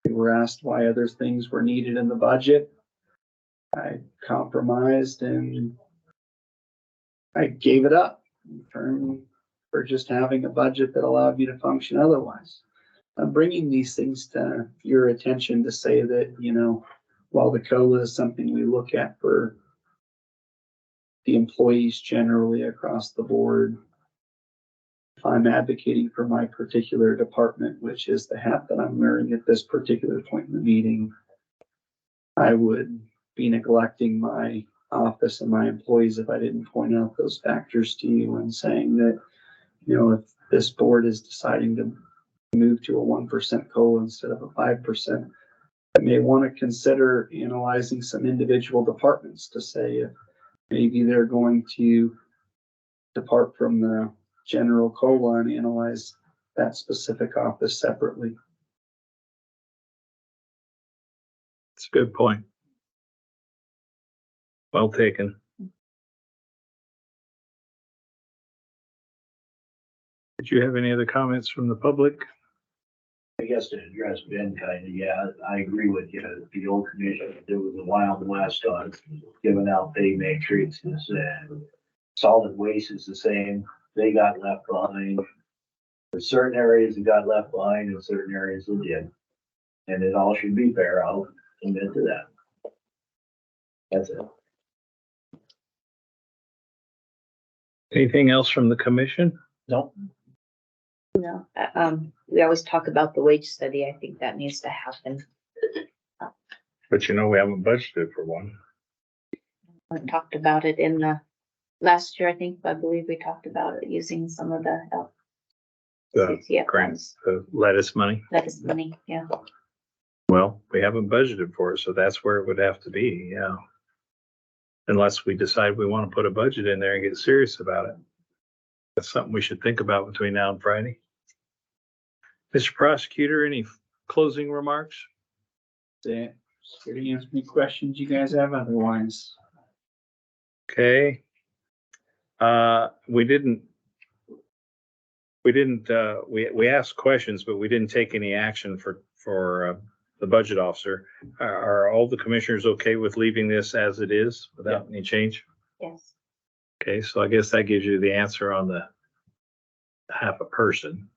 we were asked why other things were needed in the budget, I compromised and I gave it up in return for just having a budget that allowed me to function otherwise. I'm bringing these things to your attention to say that, you know, while the COLA is something we look at for the employees generally across the board, if I'm advocating for my particular department, which is the hat that I'm wearing at this particular point in the meeting, I would be neglecting my office and my employees if I didn't point out those factors to you and saying that, you know, if this board is deciding to move to a 1% COLA instead of a 5%, I may want to consider analyzing some individual departments to say if maybe they're going to depart from the general COLA and analyze that specific office separately. It's a good point. Well taken. Did you have any other comments from the public? I guess to address Ben kind of, yeah, I agree with you. The old commission, there was a Wild West on giving out pay matrices and solid waste is the same. They got left behind. There's certain areas that got left behind and certain areas that did. And it all should be fair. I'll admit to that. That's it. Anything else from the commission? No, No, we always talk about the wage study. I think that needs to happen. But you know, we haven't budgeted for one. We talked about it in the last year, I believe we talked about it using some of the The CTF grants, funds. the lettuce money. That is money, yeah. Well, we haven't budgeted for it, so that's where it would have to be, yeah. Unless we decide we want to put a budget in there and get serious about it. That's something we should think about between now and Friday. Mr. Prosecutor, any closing remarks? Here to answer any questions you guys have otherwise. Okay. We asked questions, but we didn't take any action for the budget officer. Are all the commissioners okay with leaving this as it is without any change? Yes. Okay, so I guess that gives you the answer on the half a person.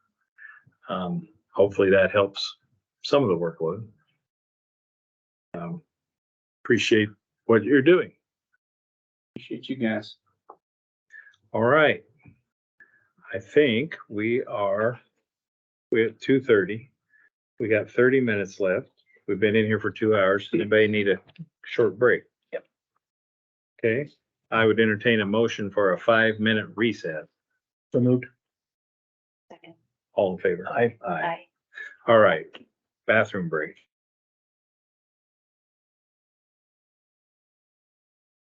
Hopefully that helps some of the workload. Appreciate what you're doing. Appreciate you guys. All right. I think we have 2:30. We got 30 minutes left. We've been in here for 2 hours. Does anybody need a short break? Yep. Okay, I would entertain a motion for a 5-minute reset. so moved. Second. All in favor? Aye. Aye. All right, bathroom break.